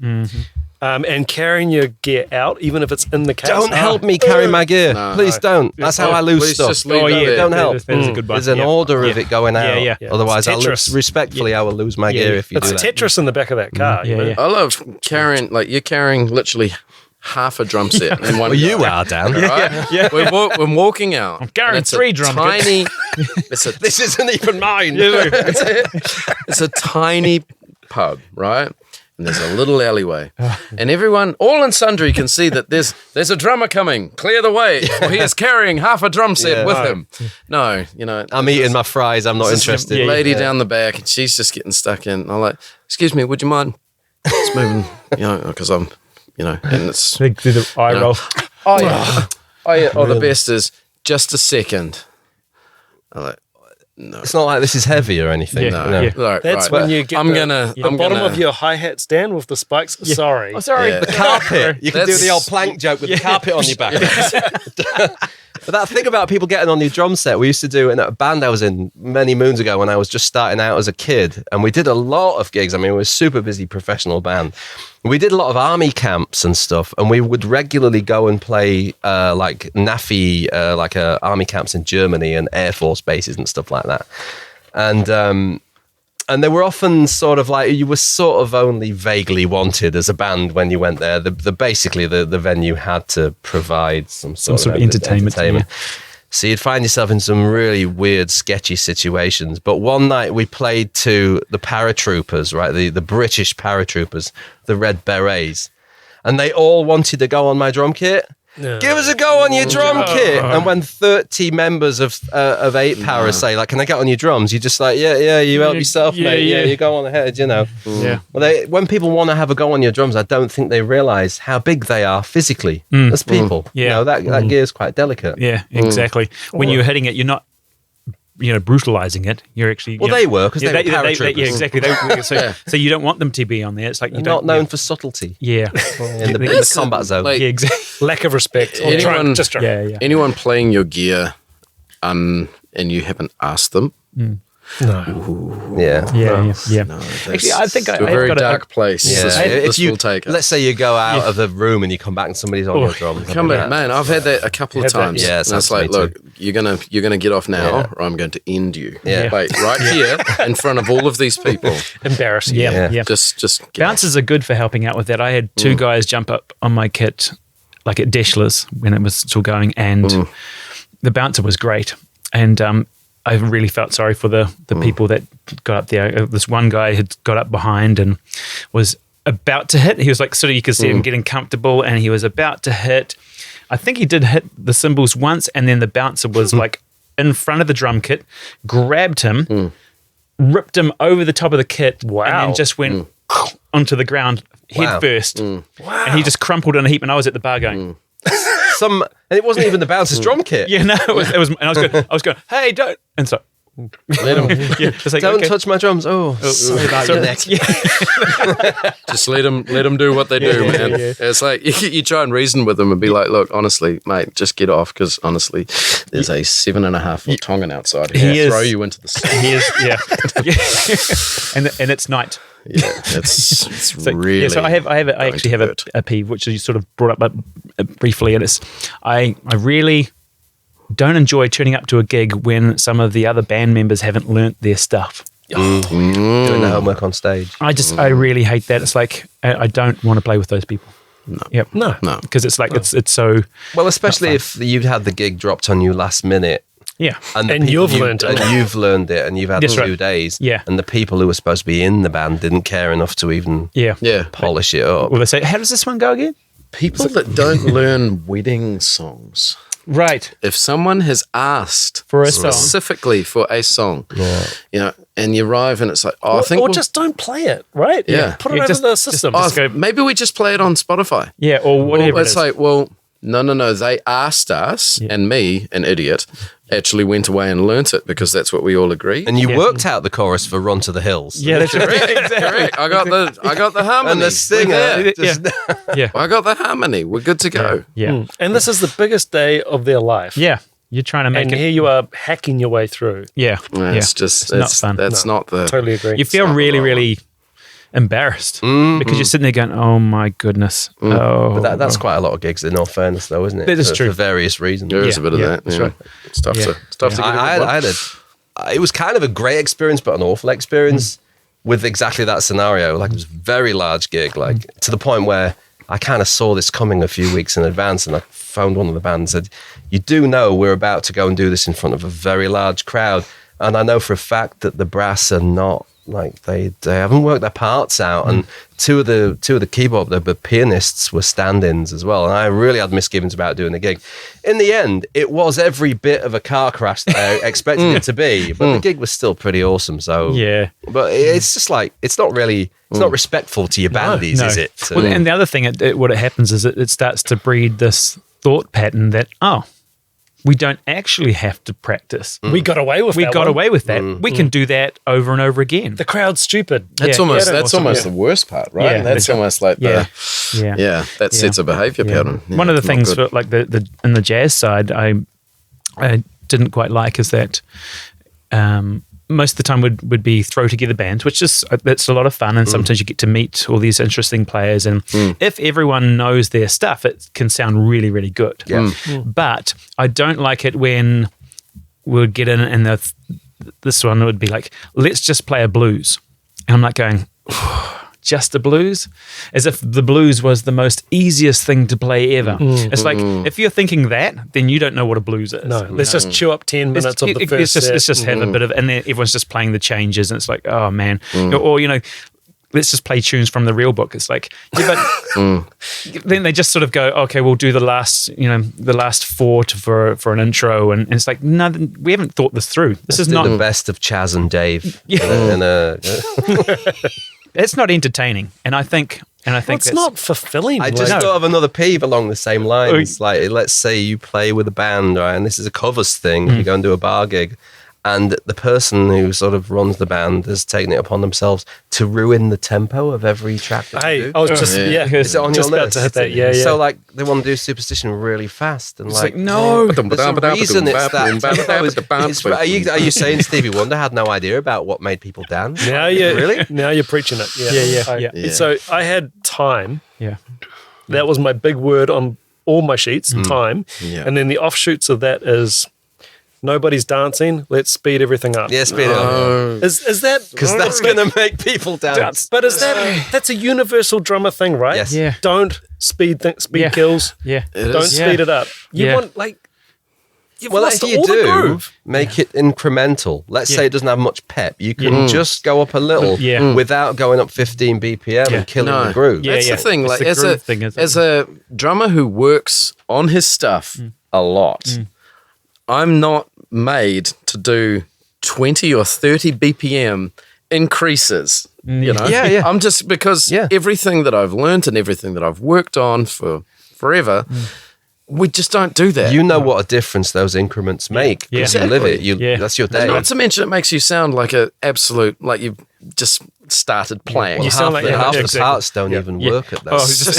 S2: and carrying your gear out, even if it's in the case.
S4: Don't help me carry my gear.
S1: No.
S4: Please don't. That's how I lose
S1: Please
S4: stuff.
S1: just leave it there.
S4: Don't help.
S5: That is a good one.
S4: There's an order of it going out.
S5: Yeah.
S4: Otherwise,
S2: It's Tetris.
S4: respectfully, I will lose my gear if you
S2: It's
S4: do that.
S2: Tetris in the back of that car. you know?
S5: Yeah.
S1: I love carrying, like you're carrying literally half a drum set in one.
S4: Well, you
S1: go,
S4: are, Dan.
S1: right? We're walking out. I'm
S5: carrying 3 drum
S1: tiny. It's a
S4: This isn't even mine.
S1: it's a tiny pub, right? And there's a little alleyway, and everyone, all and sundry, can see that there's a drummer coming. Clear the way, for he is carrying half a drum set with him. No,
S4: I'm eating my fries. I'm not
S1: this
S4: interested.
S1: lady down the back, and she's just getting stuck in. I'm like, excuse me, would you mind just moving? Because I'm, and it's
S5: The eye roll.
S1: oh yeah. The best is just a second. I'm like, no.
S4: It's not like this is heavy or anything.
S5: Yeah.
S4: No.
S5: Yeah.
S1: Right,
S2: That's
S1: right.
S2: when you get the bottom of your hi-hat stand with the spikes. Sorry.
S5: Oh, sorry.
S1: Yeah.
S4: The carpet. You can do
S1: That's-
S4: the old plank joke with the carpet on your back. But that thing about people getting on your drum set, we used to do in a band I was in many moons ago when I was just starting out as a kid. And we did a lot of gigs. I mean, we were a super busy professional band. We did a lot of army camps and stuff. And we would regularly go and play like NAFI, army camps in Germany and Air Force bases and stuff like that. And they were often sort of like, you were sort of only vaguely wanted as a band when you went there. Basically, the venue had to provide some sort of
S5: entertainment. Yeah.
S4: So you'd find yourself in some really weird, sketchy situations. But one night we played to the paratroopers, right? The British paratroopers, the Red Berets. And they all wanted to go on my drum kit.
S2: No.
S4: Give us a go on your drum kit. And when 30 members of 8 Para say, like, can I get on your drums? You're just like, yeah, you help yourself, mate. Yeah, you go on ahead,
S5: Yeah.
S4: Well, when people want to have a go on your drums, I don't think they realise how big they are physically as people.
S5: Yeah.
S4: That gear's quite delicate.
S5: Yeah, exactly. When you're hitting it, you're not, brutalizing it. You're actually.
S4: Well, they were, because they were paratroopers.
S5: Yeah, exactly. So you don't want them to be on there. It's like
S4: They're not known for subtlety
S5: Yeah.
S4: in the combat zone.
S1: like-
S5: Yeah, exactly.
S2: Lack of respect. Or
S1: Anyone-
S2: just drunk.
S5: Yeah.
S1: anyone playing your gear, and you haven't asked them.
S2: No.
S4: Yeah.
S5: Yeah.
S1: No, that's
S5: Actually, I think
S1: a
S5: I've
S1: very
S5: got
S1: dark place.
S4: Yeah.
S1: This will take us.
S4: Let's say you go out of the room and you come back and somebody's on your drum.
S1: Come back, man. I've had that a couple of
S2: Had that,
S1: times.
S4: yeah.
S1: And it's
S4: Yeah,
S1: like,
S4: me
S1: look, you're gonna get off now,
S4: Yeah.
S1: or I'm going to end you.
S4: Yeah.
S1: Wait, right here in front of all of these people.
S2: Embarrassing.
S5: Yeah.
S1: Just get
S5: Bouncers are good for helping out with that. I had 2 guys jump up on my kit, like at Deschler's when it was still going, and the bouncer was great. And I really felt sorry for the people that got up there. This one guy had got up behind and was about to hit. He was like, sort of, you could see him getting comfortable, and he was about to hit. I think he did hit the cymbals once, and then the bouncer was like in front of the drum kit, grabbed him, ripped him over the top of the kit, and then just went onto the ground head first. Wow. And he just crumpled in a heap, and I was at the bar going,
S4: And it wasn't even the bouncer's drum kit.
S5: yeah, no, it was, and I was going, hey, don't, and so,
S1: let him.
S5: it's like,
S4: Don't
S5: okay.
S4: touch my drums. Oh, sorry about your neck.
S1: Just let them do what they do, man. It's like you try and reason with them and be like, look, honestly, mate, just get off, because honestly, there's a 7.5-foot Tongan outside here.
S5: He is-
S1: Throw you into the sea.
S5: He is, yeah. and it's night.
S1: Yeah, it's
S5: So,
S1: really.
S5: yeah, so I actually have a peeve, which you sort of brought up briefly, and it's I really don't enjoy turning up to a gig when some of the other band members haven't learnt their stuff.
S4: Doing the homework on stage.
S5: I really hate that. It's like I don't want to play with those people.
S1: No.
S5: Yep.
S2: No.
S5: Because it's like it's so
S4: Well, especially if you'd had the gig dropped on you last minute.
S5: yeah.
S4: And, the
S2: And
S4: people
S2: you've learned it.
S4: And you've learned it, and you've had
S5: That's
S4: 2
S5: right.
S4: days.
S5: Yeah.
S4: And the people who were supposed to be in the band didn't care enough to even
S5: Yeah.
S1: Yeah,
S4: polish it up.
S5: Well, they say, how does this one go again?
S1: people that don't learn wedding songs.
S5: Right.
S1: If someone has asked
S5: For a song.
S1: specifically for a song, and you arrive and it's like, oh, I think
S2: or
S1: we'll-
S2: just don't play it, right?
S1: Yeah.
S2: Put it
S5: Yeah,
S2: over
S5: just-
S2: the system.
S1: oh,
S5: go-
S1: maybe we just play it on Spotify.
S5: Yeah, or whatever.
S1: It's like, well, no. They asked us, and me, an idiot, actually went away and learnt it because that's what we all agreed.
S4: And you worked out the chorus for Run to the Hills.
S5: yeah, that's right.
S1: Correct. I got the harmony.
S4: And the singer.
S1: We're there.
S4: just-
S5: Yeah.
S1: I got the harmony. We're good to go.
S5: Yeah.
S2: And this is the biggest day of their life.
S5: Yeah. You're trying to make
S2: And
S5: it.
S2: here you are hacking your way through.
S5: Yeah.
S1: It's just
S5: not fun.
S1: That's not the.
S2: Totally agree.
S5: You feel
S1: not
S5: really,
S1: the right
S5: really embarrassed because you're sitting there going, "Oh my goodness!" Oh,
S4: But that's quite a lot of gigs, in all fairness, though, isn't it?
S5: That is
S4: for,
S5: true.
S4: For various reasons.
S1: There is a bit of that.
S5: that's
S1: Yeah.
S5: right.
S1: It's tough
S5: Yeah.
S1: to get
S4: I had it was kind of a great experience, but an awful experience with exactly that scenario. Like, it was a very large gig, like to the point where I kind of saw this coming a few weeks in advance, and I phoned one of the bands and said, "You do know we're about to go and do this in front of a very large crowd, and I know for a fact that the brass are not like they haven't worked their parts out, and two of the keyboard the pianists were stand-ins as well, and I really had misgivings about doing the gig. In the end, it was every bit of a car crash that I expected it to be, but the gig was still pretty awesome. So
S5: Yeah.
S4: but it's just like it's not respectful to your bandies,
S5: No.
S4: is it?
S5: Well, and the other thing, what it happens is it starts to breed this thought pattern that, we don't actually have to practice.
S2: We got away with
S5: We
S2: that
S5: got
S2: one.
S5: away with that. We can do that over and over again.
S2: The crowd's stupid.
S1: That's
S5: Yeah.
S1: almost
S2: Yeah,
S1: that's almost the worst part, right?
S5: Yeah,
S1: That's almost like
S5: Yeah.
S1: that sets a behaviour pattern. Yeah,
S5: One of the
S1: it's not
S5: things,
S1: good.
S5: for, like the in the jazz side, I didn't quite like is that most of the time would be throw together bands, which is that's a lot of fun, and sometimes you get to meet all these interesting players, and if everyone knows their stuff, it can sound really, really good.
S4: Yeah.
S5: But I don't like it when we'd get in and this one would be like, let's just play a blues, and I'm like going, just a blues, as if the blues was the most easiest thing to play ever. It's like, if you're thinking that, then you don't know what a blues is.
S2: No, let's just chew up 10 minutes of the first set.
S5: Let's just have a bit of, and then everyone's just playing the changes, and it's like, oh man, or let's just play tunes from the real book. It's like, yeah, but then they just sort of go, okay, we'll do the last 4 for an intro, and it's like, no, we haven't thought this through. This is not
S4: the best of Chaz and Dave.
S5: It's not entertaining, and I think
S2: It's
S5: that's
S2: not fulfilling.
S4: I just thought of another peeve along the same lines. Like, let's say you play with a band, right, and this is a covers thing. You go and do a bar gig, and the person who sort of runs the band has taken it upon themselves to ruin the tempo of every track that they do.
S2: I was just
S4: Is it on
S2: just
S4: your
S2: about
S4: list?
S2: to hit that. Yeah.
S4: So, like, they want to do Superstition really fast, and
S5: like, no.
S4: there's a reason it's that. Are you saying Stevie Wonder had no idea about what made people dance?
S2: Now you're preaching it.
S5: Yeah.
S2: So I had time.
S5: Yeah.
S2: That was my big word on all my sheets, time.
S1: Yeah.
S2: And then the offshoots of that is nobody's dancing, let's speed everything up.
S4: Yeah, speed it up.
S2: Is that
S4: Because that's going to make people dance.
S2: But that's a universal drummer thing, right?
S4: Yes.
S5: Yeah.
S2: Don't speed
S5: Yeah.
S2: kills.
S5: Yeah.
S2: Don't speed it up. You
S5: Yeah.
S2: want you've
S4: Well,
S2: lost
S4: if you
S2: all the
S4: do,
S2: groove.
S4: make it incremental. Let's say it doesn't have much pep. You can just go up a little without going up 15 BPM and killing the groove.
S5: Yeah.
S1: That's the thing.
S5: It's
S1: Like,
S5: the
S1: as
S5: groove thing, isn't it?
S1: as a drummer who works on his stuff a lot, I'm not made to do 20 or 30 BPM increases. You know,
S4: Yeah.
S1: I'm just because everything that I've learned and everything that I've worked on for forever. We just don't do that.
S4: You know what a difference those increments make because you live it. That's your day.
S1: Not to mention, it makes you sound like an absolute, like you've just started playing.
S4: Well,
S2: You sound like
S4: half the
S2: exactly.
S4: parts don't even work at that.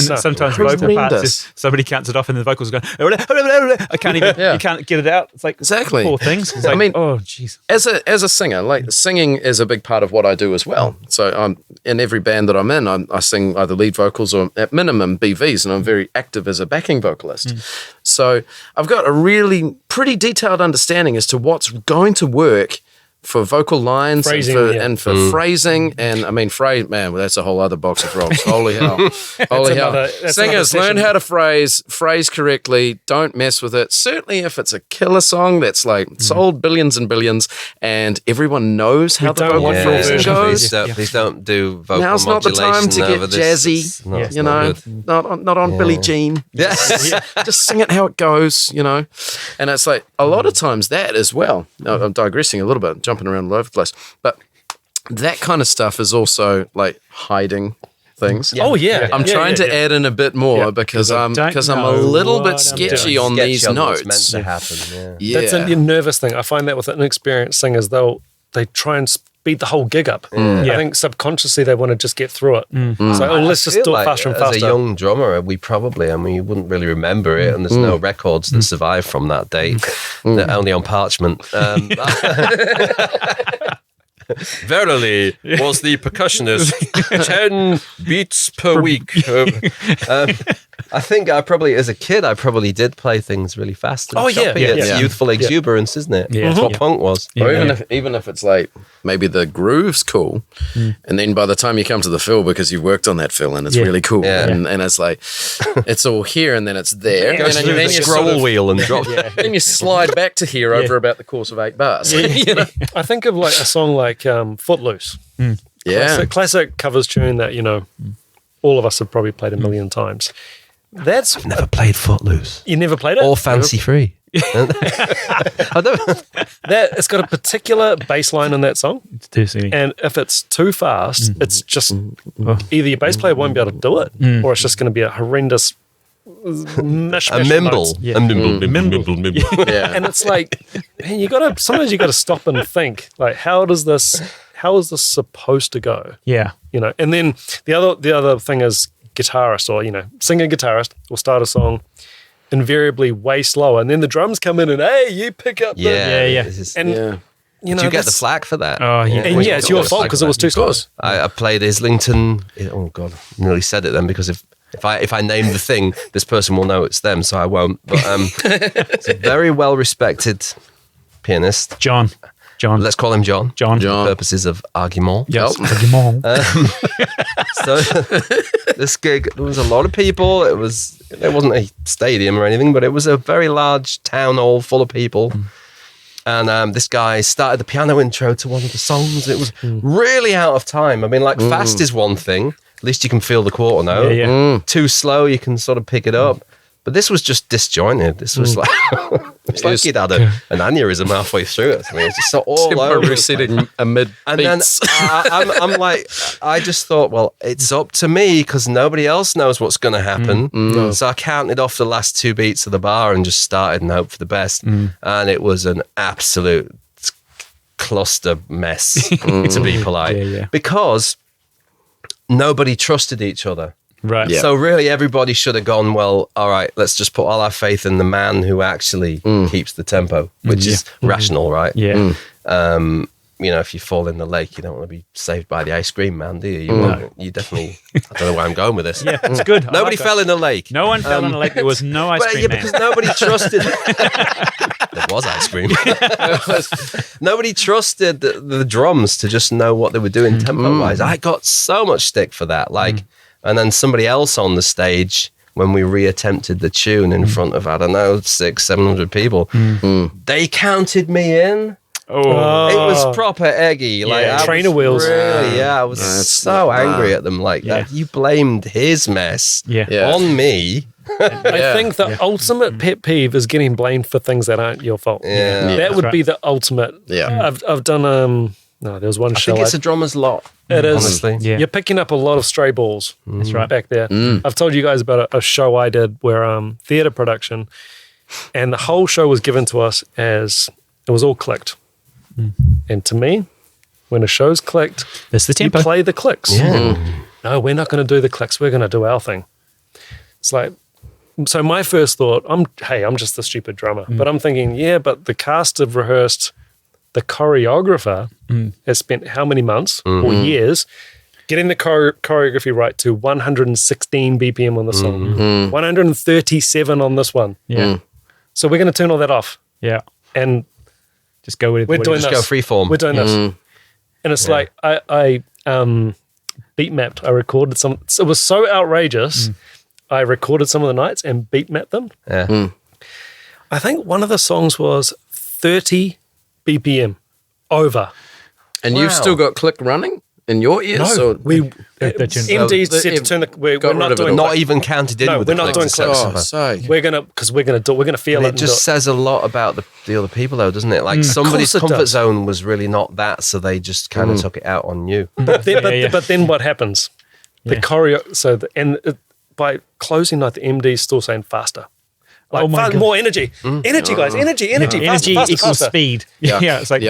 S5: And sometimes vocal parts,
S1: horrendous.
S5: somebody counts it off, and the vocals go, I can't even, you can't get it out. It's like,
S1: Exactly.
S5: poor things. It's
S1: I
S5: like,
S1: mean,
S5: oh, jeez.
S1: As a singer, like singing is a big part of what I do as well. So I'm in every band that I'm in, I sing either lead vocals or at minimum BVs, and I'm very active as a backing vocalist. So I've got a really pretty detailed understanding as to what's going to work for vocal lines
S2: Phrasing,
S1: and for phrasing. And I mean, phrase, man, well, that's a whole other box of rocks. Holy hell. Holy hell.
S2: that's
S1: Singers,
S2: another
S1: learn
S2: session.
S1: how to phrase correctly. Don't mess with it. Certainly if it's a killer song that's like sold billions and billions and everyone knows how the
S2: don't
S1: vocal
S2: want full
S1: phrasing
S2: version.
S1: goes.
S4: Please don't do vocal
S1: Now's not the time to
S4: modulation
S1: get
S4: over this.
S1: jazzy,
S4: It's not- it's
S1: you
S4: not
S1: know,
S4: good.
S1: not on Billie Jean.
S4: Yeah.
S1: Just sing it how it goes, you know. And it's like a lot of times that as well. Now, I'm digressing a little bit, jumping around all over the place, but that kind of stuff is also like hiding things.
S2: Oh yeah.
S1: I'm trying to add in a bit more because I'm
S5: don't
S1: a
S5: know
S1: little
S5: what
S1: bit
S5: I'm
S1: sketchy
S5: doing.
S1: on
S4: Sketchy
S1: these
S4: on what's
S1: notes.
S4: meant to happen.
S1: Yeah.
S2: That's a nervous thing. I find that with inexperienced singers, they try and speed the whole gig up. I think subconsciously they want to just get through it. So let's just
S4: I feel
S2: do it
S4: like
S2: faster and
S4: as
S2: faster.
S4: a young drummer, we wouldn't really remember it, and there's no records that survive from that date. They're only on parchment. Verily was the percussionist 10 beats per week. I think I probably, as a kid, I probably did play things really fast. And choppy. It's youthful exuberance, isn't it?
S5: Yeah.
S4: That's what punk was.
S1: Or even if it's like maybe the groove's cool, and then by the time you come to the fill, because you've worked on that fill and it's really cool, and it's like it's all here and then it's there,
S4: Goes
S1: and
S4: through
S1: then
S4: the
S1: you
S4: scroll wheel and drop.
S1: then you slide back to here over about the course of 8 bars. You know?
S2: I think of like a song like Footloose. Classic covers tune that, all of us have probably played a million times.
S4: I've never played Footloose.
S2: You never played it?
S4: Or Fancy Free. I don't.
S2: It's got a particular bass line in that song.
S5: It's too silly.
S2: And if it's too fast, it's just either your bass player won't be able to do it, or it's just going to be a horrendous mishmash.
S4: A mimble.
S2: Notes.
S4: A mimble.
S1: Yeah.
S2: And it's like, man, sometimes you got to stop and think, like, how is this supposed to go?
S5: Yeah.
S2: And then the other thing is guitarist or singer guitarist will start a song invariably way slower, and then the drums come in and hey, you pick up
S5: Yeah.
S2: and
S4: Did you get the flack for that?
S5: Oh, yeah.
S2: and it's your fault because it was too slow.
S4: I played Islington. Oh God, I nearly said it then, because if I name the thing, this person will know it's them, so I won't. But it's a very well respected pianist.
S5: John.
S4: Let's call him John.
S5: John.
S4: For purposes of argument.
S5: Yes.
S4: So this gig, there was a lot of people. It wasn't a stadium or anything, but it was a very large town hall full of people. And this guy started the piano intro to one of the songs. It was really out of time. I mean, like fast is one thing. At least you can feel the quarter note.
S5: Yeah.
S4: Too slow, you can sort of pick it up. But this was just disjointed. This was like, it's like he'd had an aneurysm halfway through it. I mean, it's just so all over.
S1: Receding amid
S4: And
S1: beats.
S4: then I'm like, I just thought, well, it's up to me because nobody else knows what's going to happen. So I counted off the last 2 beats of the bar and just started and hoped for the best. And it was an absolute cluster mess, to be polite, because nobody trusted each other.
S5: Right.
S1: Yeah.
S4: So really everybody should have gone, well, all right, let's just put all our faith in the man who actually keeps the tempo, which is rational, right?
S5: Yeah.
S4: If you fall in the lake, you don't want to be saved by the ice cream man, do you? You definitely, I don't know where I'm going with this.
S5: Yeah, it's good.
S4: Nobody fell in the lake.
S5: No one fell in the lake. There was no ice cream man.
S4: Because nobody trusted. There was ice cream. Nobody trusted the drums to just know what they were doing tempo-wise. I got so much stick for that. And then somebody else on the stage, when we reattempted the tune in front of, 600-700 people, they counted me in.
S5: Oh.
S4: It was proper eggy.
S2: Trainer wheels.
S4: Really, I was so angry at them that. You blamed his mess on me.
S2: I think the ultimate pet peeve is getting blamed for things that aren't your fault. That would be the ultimate. I've done there was one show.
S4: I think it's a drummer's lot.
S2: It is.
S4: Honestly.
S2: Yeah. You're picking up a lot of stray balls.
S5: That's right.
S2: Back there. I've told you guys about a show I did where theatre production, and the whole show was given to us as it was all clicked. And to me, when a show's clicked,
S5: that's the tempo.
S2: You play the clicks. No, we're not going to do the clicks. We're going to do our thing. It's like, so my first thought, I'm just a stupid drummer, but I'm thinking, but the cast have rehearsed. The choreographer has spent how many months or years getting the choreography right to 116 BPM on the song, 137 on this one.
S5: Yeah.
S2: So we're going to turn all that off.
S5: Yeah.
S2: And
S5: just go with it.
S2: We're doing
S4: just
S2: this.
S4: go freeform.
S2: We're doing this. And it's like I beat mapped. I recorded some. It was so outrageous. I recorded some of the nights and beat mapped them.
S4: Yeah.
S2: I think one of the songs was 30 BPM over.
S1: And you've still got click running in your ears?
S2: No,
S1: or?
S2: MD said to turn the. We're not doing.
S4: Not even counted in.
S2: No,
S4: with
S2: we're
S4: the
S2: not doing
S4: clicks.
S2: clicks. We're gonna feel
S4: And
S2: it.
S4: it just says a lot about the other people, though, doesn't it? Like somebody's comfort zone was really not that, so they just kind of took it out on you.
S2: But then what happens? The choreo. So by closing night, the MD's still saying faster. Like more energy, energy, guys, energy, faster,
S5: equals
S2: faster.
S5: speed. It's like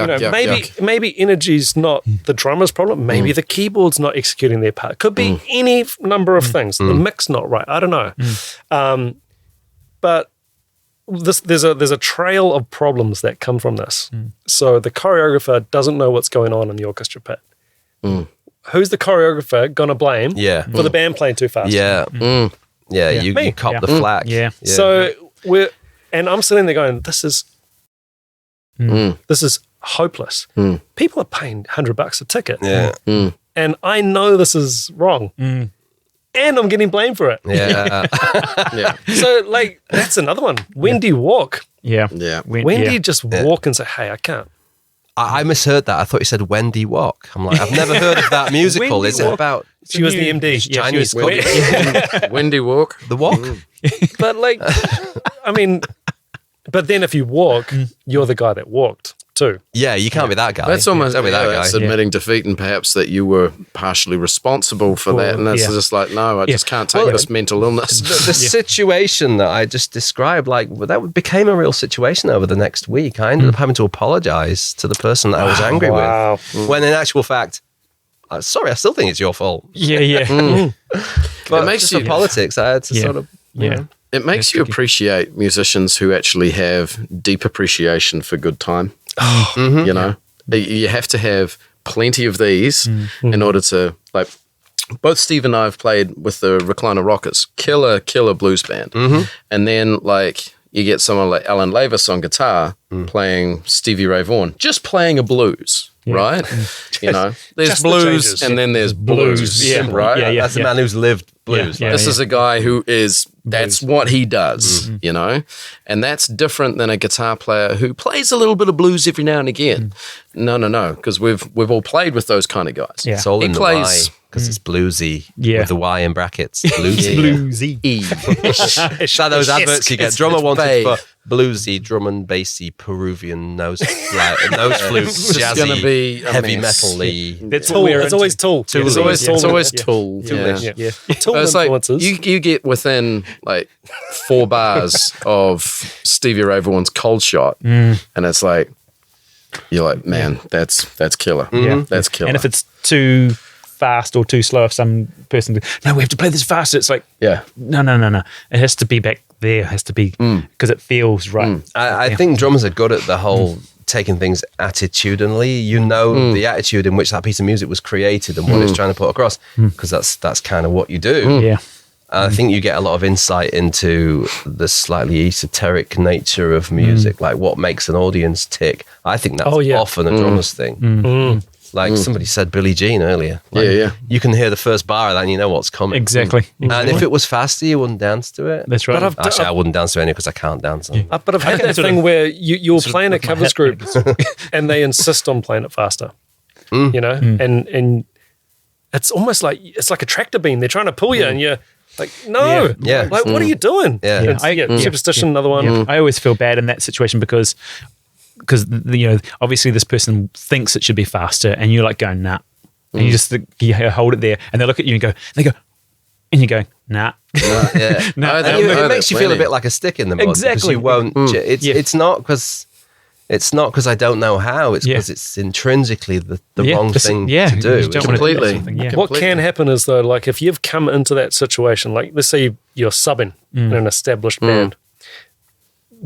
S2: maybe energy's not the drummer's problem. Maybe the keyboard's not executing their part. Could be any number of things. The mix not right. I don't know. But there's a trail of problems that come from this. So the choreographer doesn't know what's going on in the orchestra pit. Who's the choreographer gonna blame for the band playing too fast?
S4: Yeah, you cop the flack.
S5: Yeah.
S2: So I'm sitting there going, this is hopeless. People are paying $100 a ticket. And I know this is wrong. And I'm getting blamed for it. So like that's another one. When do you walk?
S5: Yeah.
S2: When do you just walk and say, hey, I can't?
S4: I misheard that. I thought you said Wendy Walk. I'm like, I've never heard of that musical.
S5: Wendy
S4: Is it
S5: Walk.
S4: about
S2: She was the MD.
S4: Chinese
S1: Wendy Walk.
S4: the walk?
S2: But like, I mean, but then if you walk, you're the guy that walked too.
S4: Yeah, you can't be that guy.
S1: That's almost
S4: Don't be that guy.
S1: that's admitting defeat and perhaps that you were partially responsible for that. And that's just like, no, I just can't take this mental illness.
S4: The situation that I just described, like that became a real situation over the next week. I ended up having to apologize to the person that I was angry with. When in actual fact, sorry, I still think it's your fault. But
S1: It makes
S4: just
S1: you-
S4: for politics. I had to sort of, you know.
S1: It makes you appreciate musicians who actually have deep appreciation for good time. You know, you have to have plenty of these in order to, like, both Steve and I have played with the Recliner Rockers, killer blues band. And then, like, you get someone like Alan Lavis on guitar playing Stevie Ray Vaughan, just playing a blues. Right, you know, there's
S2: just the
S1: blues
S2: changes.
S1: and then there's blues. Right,
S4: That's a man who's lived blues.
S5: Yeah.
S4: like,
S1: this is a guy who is, that's what he does, you know? And that's different than a guitar player who plays a little bit of blues every now and again. No, because we've all played with those kind of guys.
S5: Yeah.
S4: It's all
S1: He
S4: in
S1: plays-
S4: the Y because it's bluesy
S5: Yeah.
S4: with the Y in brackets. Bluesy.
S5: Bluesy.
S4: It's like those adverts you get. Drummer
S1: it's
S4: wanted
S1: vague.
S4: for bluesy, drum and bassy, Peruvian nose flute,
S1: It's
S4: jazzy,
S1: gonna be a
S4: heavy
S1: mess.
S4: metal-y.
S5: That's
S2: Tool.
S5: what we're
S2: It's
S5: into.
S2: always Tool.
S4: Tool.
S2: It's always
S1: It's
S2: Tool.
S1: always Tool.
S2: Yeah. Tool
S1: But it's like
S2: influences.
S1: you get within like 4 bars of Stevie Ray Vaughan's Cold Shot, and it's like you're like, man, that's killer. That's killer.
S5: And if it's too fast or too slow, if some person, no, we have to play this fast. It's like, no. It has to be back there. It has to be because it feels right.
S4: I think drummers are good at the whole taking things attitudinally. You know the attitude in which that piece of music was created and what it's trying to put across, because that's kind of what you do.
S5: Yeah.
S4: I think you get a lot of insight into the slightly esoteric nature of music, like what makes an audience tick. I think that's often a drummer's thing. Like somebody said Billie Jean earlier. Like, you can hear the first bar of that and you know what's coming.
S5: Exactly.
S4: And if it was faster, you wouldn't dance to it.
S5: That's right.
S2: But
S4: Actually, I wouldn't dance to it because I can't dance.
S2: But I've had that thing where you're playing a covers group and they insist on playing it faster, you know, and it's almost like it's like a tractor beam. They're trying to pull you, and you're like, no,
S4: Yeah.
S2: like what are you doing?
S4: Yeah.
S2: Superstition, another one.
S5: Yeah. I always feel bad in that situation because you know, obviously this person thinks it should be faster, and you're like going nah, and you just you hold it there, and they look at you and go, and you go nah.
S4: Yeah.
S5: No,
S4: And it makes you feel a bit like a stick in the mud. Because
S5: Exactly.
S4: you won't. It's not because I don't know how. It's because it's intrinsically the wrong thing to do.
S5: you don't wanna do
S1: Completely.
S5: something, yeah.
S2: What can happen is though, like if you've come into that situation, like let's say you're subbing in an established band,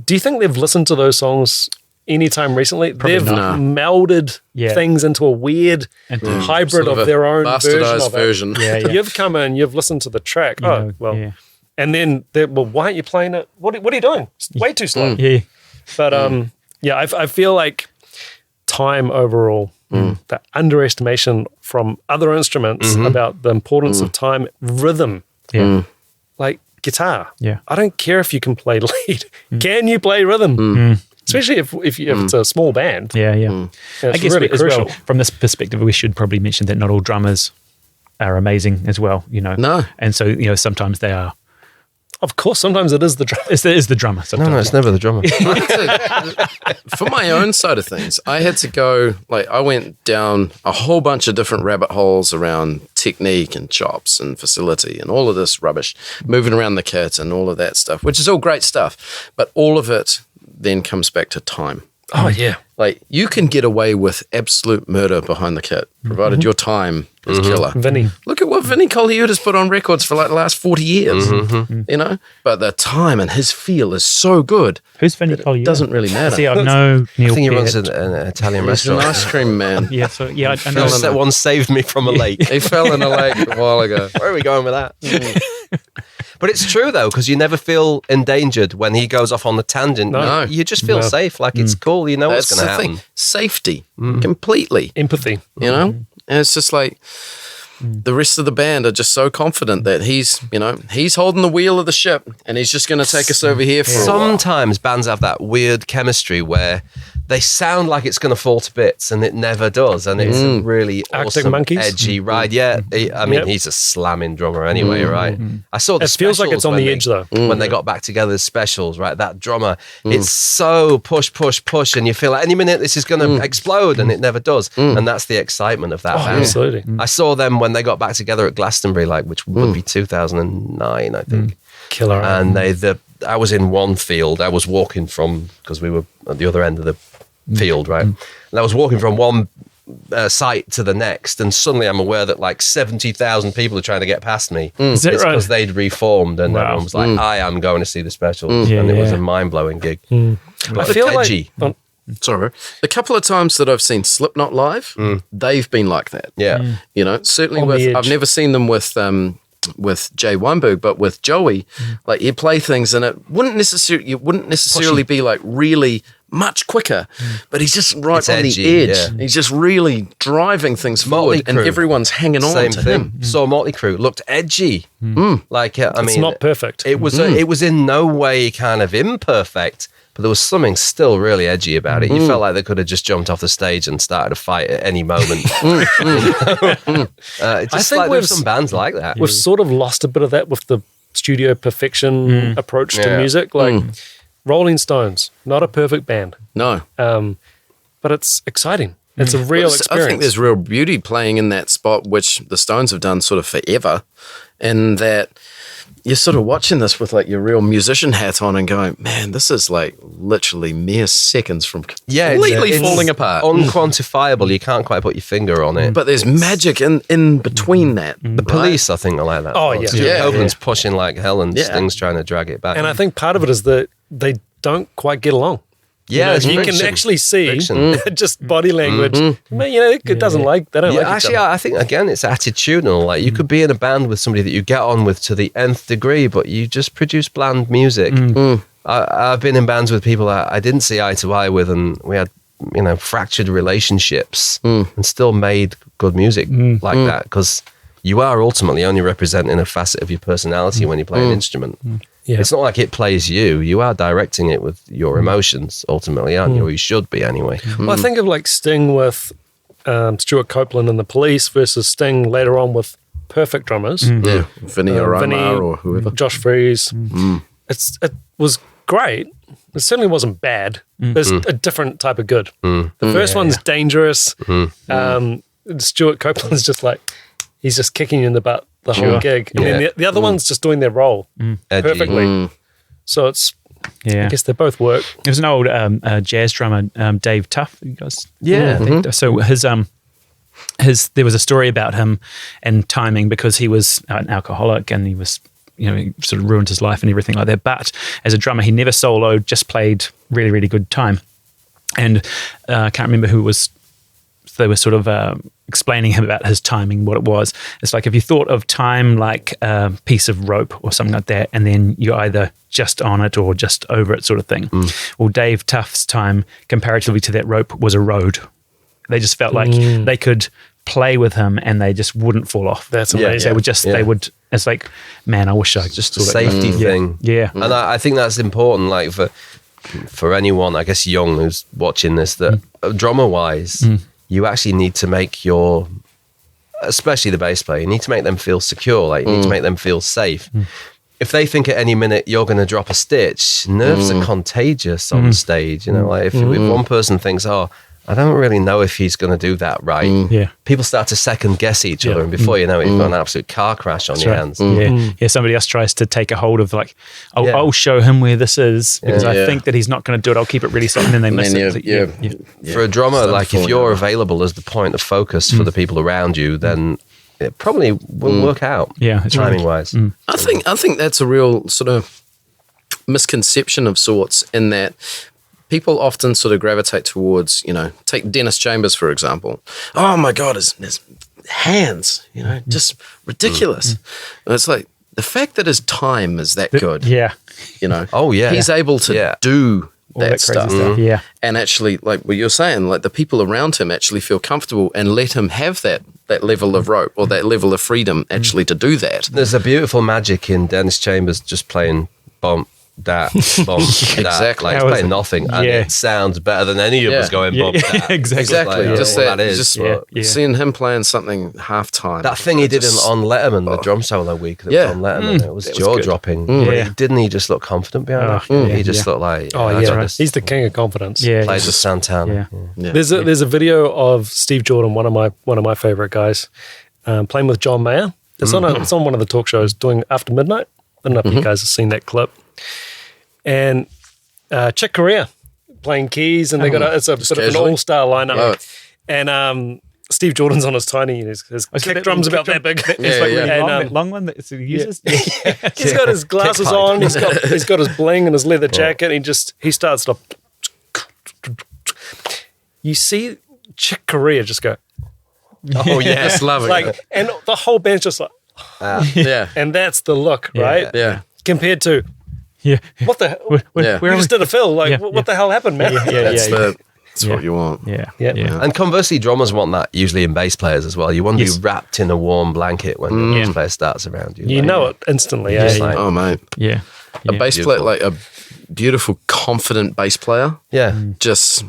S2: do you think they've listened to those songs anytime recently? They've
S1: not.
S2: melded things into a weird hybrid
S1: Sort
S2: of
S1: a
S2: their own
S1: bastardized
S2: version of it.
S1: version.
S2: You've come in, you've listened to the track.
S5: Yeah,
S2: Oh, well.
S5: yeah.
S2: And then, why aren't you playing it? What are you doing? It's way too slow.
S5: Yeah.
S2: But I feel like time overall, the underestimation from other instruments about the importance of time, rhythm, like guitar.
S5: Yeah.
S2: I don't care if you can play lead. Can you play rhythm? Especially if it's a small band.
S5: Yeah.
S2: It's
S5: I guess
S2: really
S5: as
S2: crucial.
S5: well, from this perspective, we should probably mention that not all drummers are amazing as well, you know.
S1: No.
S5: And so, you know, sometimes they are.
S2: Of course, sometimes it is the drum.
S5: It is the drummer. Sometimes.
S4: No, it's never the drummer.
S1: For my own side of things, I had to go, like, I went down a whole bunch of different rabbit holes around technique and chops and facility and all of this rubbish, moving around the kit and all of that stuff, which is all great stuff. But all of it then comes back to time.
S2: Oh, yeah.
S1: Like, you can get away with absolute murder behind the kit, provided your time is killer.
S2: Vinny.
S1: Look at what Vinny Colaiuta's put on records for like the last 40 years, you know? But the time and his feel is so good.
S5: Who's Vinny Colaiuta?
S1: It doesn't really matter.
S5: See, I know Neil
S4: I think he
S5: Peart.
S4: runs an Italian
S1: He's an
S4: restaurant.
S1: ice cream man.
S5: Yeah, so yeah, I know.
S4: That one saved me from a lake.
S1: He fell in a lake a while ago.
S4: Where are we going with that? But it's true though, because you never feel endangered when he goes off on the tangent.
S1: No.
S4: You just feel safe. Like it's cool. You know
S1: That's
S4: what's going
S1: the
S4: to happen.
S1: thing. Safety, completely.
S2: Empathy.
S1: You know? And it's just like the rest of the band are just so confident that he's holding the wheel of the ship and he's just going to take us over here for a while.
S4: Sometimes bands have that weird chemistry where they sound like it's going to fall to bits and it never does. And it's a really
S2: Arctic
S4: awesome,
S2: Monkeys?
S4: edgy ride. Yeah. He's a slamming drummer anyway, right? I saw the
S2: It feels like
S4: specials
S2: it's on
S4: when
S2: the edge, though.
S4: When they got back together, the specials, right? That drummer, it's so push, and you feel like any minute this is going to explode and it never does. And that's the excitement of that band.
S2: Absolutely.
S4: I saw them when they got back together at Glastonbury, which would be 2009, I think.
S2: Killer.
S4: And I was in one field. I was walking from, because we were at the other end of the field, right? And I was walking from one site to the next, and suddenly I'm aware that like 70,000 people are trying to get past me.
S2: Is
S4: It's
S2: that right?
S4: because they'd reformed, and everyone was like, I am going to see the specials. And it was a mind-blowing gig.
S2: I feel
S4: edgy.
S2: like
S1: Sorry. The couple of times that I've seen Slipknot live, they've been like that.
S4: Yeah.
S1: You know, certainly
S2: On the edge.
S1: I've never seen them with Jay Weinberg, but with Joey, like you play things and it wouldn't necessarily be like really much quicker, but he's just right
S4: It's
S1: on
S4: edgy,
S1: the edge.
S4: yeah.
S1: He's just really driving things
S4: Motley
S1: forward and
S4: Crue.
S1: everyone's hanging on
S4: Same
S1: to
S4: thing.
S1: him.
S4: Saw Motley Crue, looked edgy. Like, I
S2: it's
S4: mean,
S2: not perfect.
S4: it was it was in no way kind of imperfect, but there was something still really edgy about it. You felt like they could have just jumped off the stage and started a fight at any moment. It's just
S2: think
S4: like
S2: we've
S4: there's some bands like that.
S2: We've sort of lost a bit of that with the studio perfection approach to
S4: Yeah.
S2: music. Like Rolling Stones, not a perfect band,
S1: No.
S2: but it's exciting. It's a real
S1: I
S2: experience.
S1: think there's real beauty playing in that spot, which the Stones have done sort of forever, and that you're sort of watching this with like your real musician hat on and going, man, this is like literally mere seconds from completely
S4: it's
S1: falling apart.
S4: unquantifiable. You can't quite put your finger on it.
S1: But there's magic in between that.
S4: The Police, I think, are like that.
S2: Oh,
S4: as well.
S2: yeah.
S4: Stuart
S1: Yeah.
S4: Copeland's pushing like hell, and
S1: Yeah.
S4: Sting's trying to drag it back.
S2: and I think part of it is that they don't quite get along.
S4: yeah, it's
S2: you can
S4: friction.
S2: actually see
S4: Friction.
S2: just body language. Man, you know, it doesn't like they don't
S4: Yeah,
S2: like
S4: actually,
S2: each other.
S4: I think again it's attitudinal. Like you could be in a band with somebody that you get on with to the nth degree, but you just produce bland music. I've been in bands with people that I didn't see eye to eye with, and we had fractured relationships, and still made good music like that because you are ultimately only representing a facet of your personality when you play an instrument.
S2: Yeah.
S4: It's not like it plays you. You are directing it with your emotions ultimately, aren't you? Or you should be anyway.
S2: Well, I think of like Sting with Stuart Copeland and the Police versus Sting later on with Perfect drummers.
S1: Yeah, Vinny Arama
S2: Vinny,
S1: or whoever.
S2: Josh Freese. It was great. It certainly wasn't bad. There's a different type of good. The first one's dangerous. Stuart Copeland's just like, he's just kicking you in the butt the whole gig. And then the other one's just doing their role
S4: Edgy.
S2: perfectly. So it's, I guess they both work.
S5: There was an old jazz drummer, Dave Tuff. You guys,
S4: Yeah.
S5: I think so. There was a story about him and timing because he was an alcoholic and he was, he sort of ruined his life and everything like that. But as a drummer, he never soloed, just played really, really good time. And I can't remember who was. They were sort of explaining him about his timing, what it was. It's like if you thought of time like a piece of rope or something like that, and then you're either just on it or just over it sort of thing. Well, Dave Tuff's time, comparatively to that rope, was a road. They just felt like they could play with him and they just wouldn't fall off.
S2: That's
S5: They
S2: amazing.
S5: would just, they would, it's like, man, I wish I just
S4: The
S5: sort of
S4: safety thing.
S5: Yeah.
S4: And I think that's important, like for anyone, I guess, young who's watching this, that drummer-wise, you actually need to make especially the bass player, you need to make them feel secure, like you need to make them feel safe. If they think at any minute you're going to drop a stitch, nerves are contagious on stage. Like if one person thinks, oh, I don't really know if he's going to do that right.
S5: Yeah.
S4: People start to second guess each other, and before you know it, you've got an absolute car crash on your hands.
S5: Yeah, somebody else tries to take a hold of like, I'll show him where this is because I think that he's not going to do it. I'll keep it really soft, and then they miss it.
S4: For a drummer, like if you're available as the point of focus for the people around you, then it probably will work out.
S5: Yeah,
S4: timing wise.
S1: I think that's a real sort of misconception of sorts in that people often sort of gravitate towards, take Dennis Chambers, for example. Oh my God, his hands, just ridiculous. And it's like the fact that his time is that good.
S5: Yeah.
S4: Oh, yeah.
S1: He's able to do that stuff.
S5: Yeah.
S1: And actually, like what you're saying, like the people around him actually feel comfortable and let him have that level of rope or that level of freedom actually to do that.
S4: There's a beautiful magic in Dennis Chambers just playing bump, that, bump, that.
S1: Exactly.
S4: Like, he's playing nothing, and it sounds better than any of us going bump, that.
S5: Exactly.
S1: Like, that is.
S5: Yeah.
S1: Seeing him playing something half time.
S4: That thing he did on Letterman, the drum solo week that was on Letterman, it was jaw-dropping. Didn't he just look confident behind it? He just looked like...
S2: He's the king of confidence.
S5: Yeah.
S4: Plays with Santana.
S2: There's a video of Steve Jordan, one of my favorite guys, playing with John Mayer. It's on one of the talk shows doing After Midnight. I don't know if you guys have seen that clip. And Chick Corea playing keys, and it's a bit of an all-star lineup. And Steve Jordan's on his tiny, and his kick drum's about that big.
S5: Long one that he uses.
S2: He's got his glasses on. He's got his bling and his leather jacket. And he starts to. You see Chick Corea just go.
S1: Oh yeah, just love it.
S2: And the whole band's just like. And that's the look, right?
S1: Yeah.
S2: Compared to.
S5: Yeah.
S2: What the hell? We just did a fill. Like, what the hell happened, man?
S1: That's what you want.
S5: Yeah.
S4: And conversely, drummers want that usually in bass players as well. You want to be wrapped in a warm blanket when the bass player starts around you.
S2: You know it instantly.
S1: Oh, mate.
S5: Yeah.
S1: A bass player, like a beautiful, confident bass player.
S4: Yeah.
S1: Just,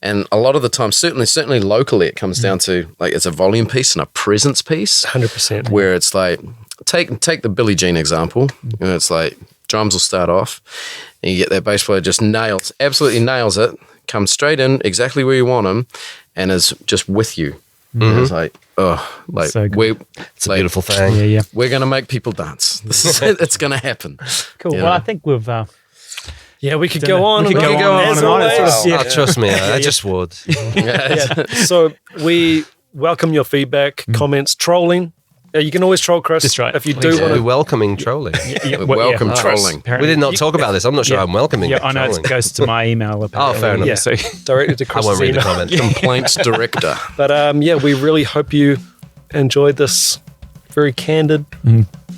S1: and a lot of the time, certainly locally, it comes down to like it's a volume piece and a presence piece.
S2: 100%.
S1: Where it's like, take the Billie Jean example. It's like drums will start off and you get that bass player just absolutely nails it, comes straight in exactly where you want him and is just with you. It's like,
S5: so
S1: it's
S4: a beautiful thing.
S5: Yeah.
S1: We're going to make people dance. This is it. It's going to happen.
S5: Cool. Well, I think we've...
S2: we could go on.
S5: We could go on and on.
S4: Trust me, I just would.
S2: So we welcome your feedback, comments, trolling. You can always troll Chris.
S5: That's right.
S2: If you do want
S4: We're
S2: to.
S4: welcoming trolling.
S1: Welcome trolling.
S4: We did not talk about this. I'm not sure I'm welcoming
S5: I know
S4: trolling.
S5: it goes to my email. Apparently.
S4: Fair enough.
S2: Yeah,
S5: So
S2: directly to Chris.
S4: I won't read the comments.
S1: Complaints director.
S2: But we really hope you enjoyed this very candid,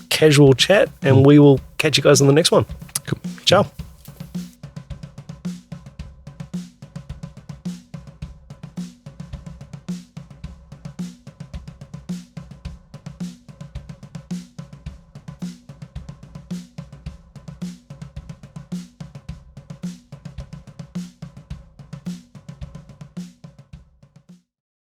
S2: casual chat, and we will catch you guys on the next one.
S5: Cool.
S2: Ciao.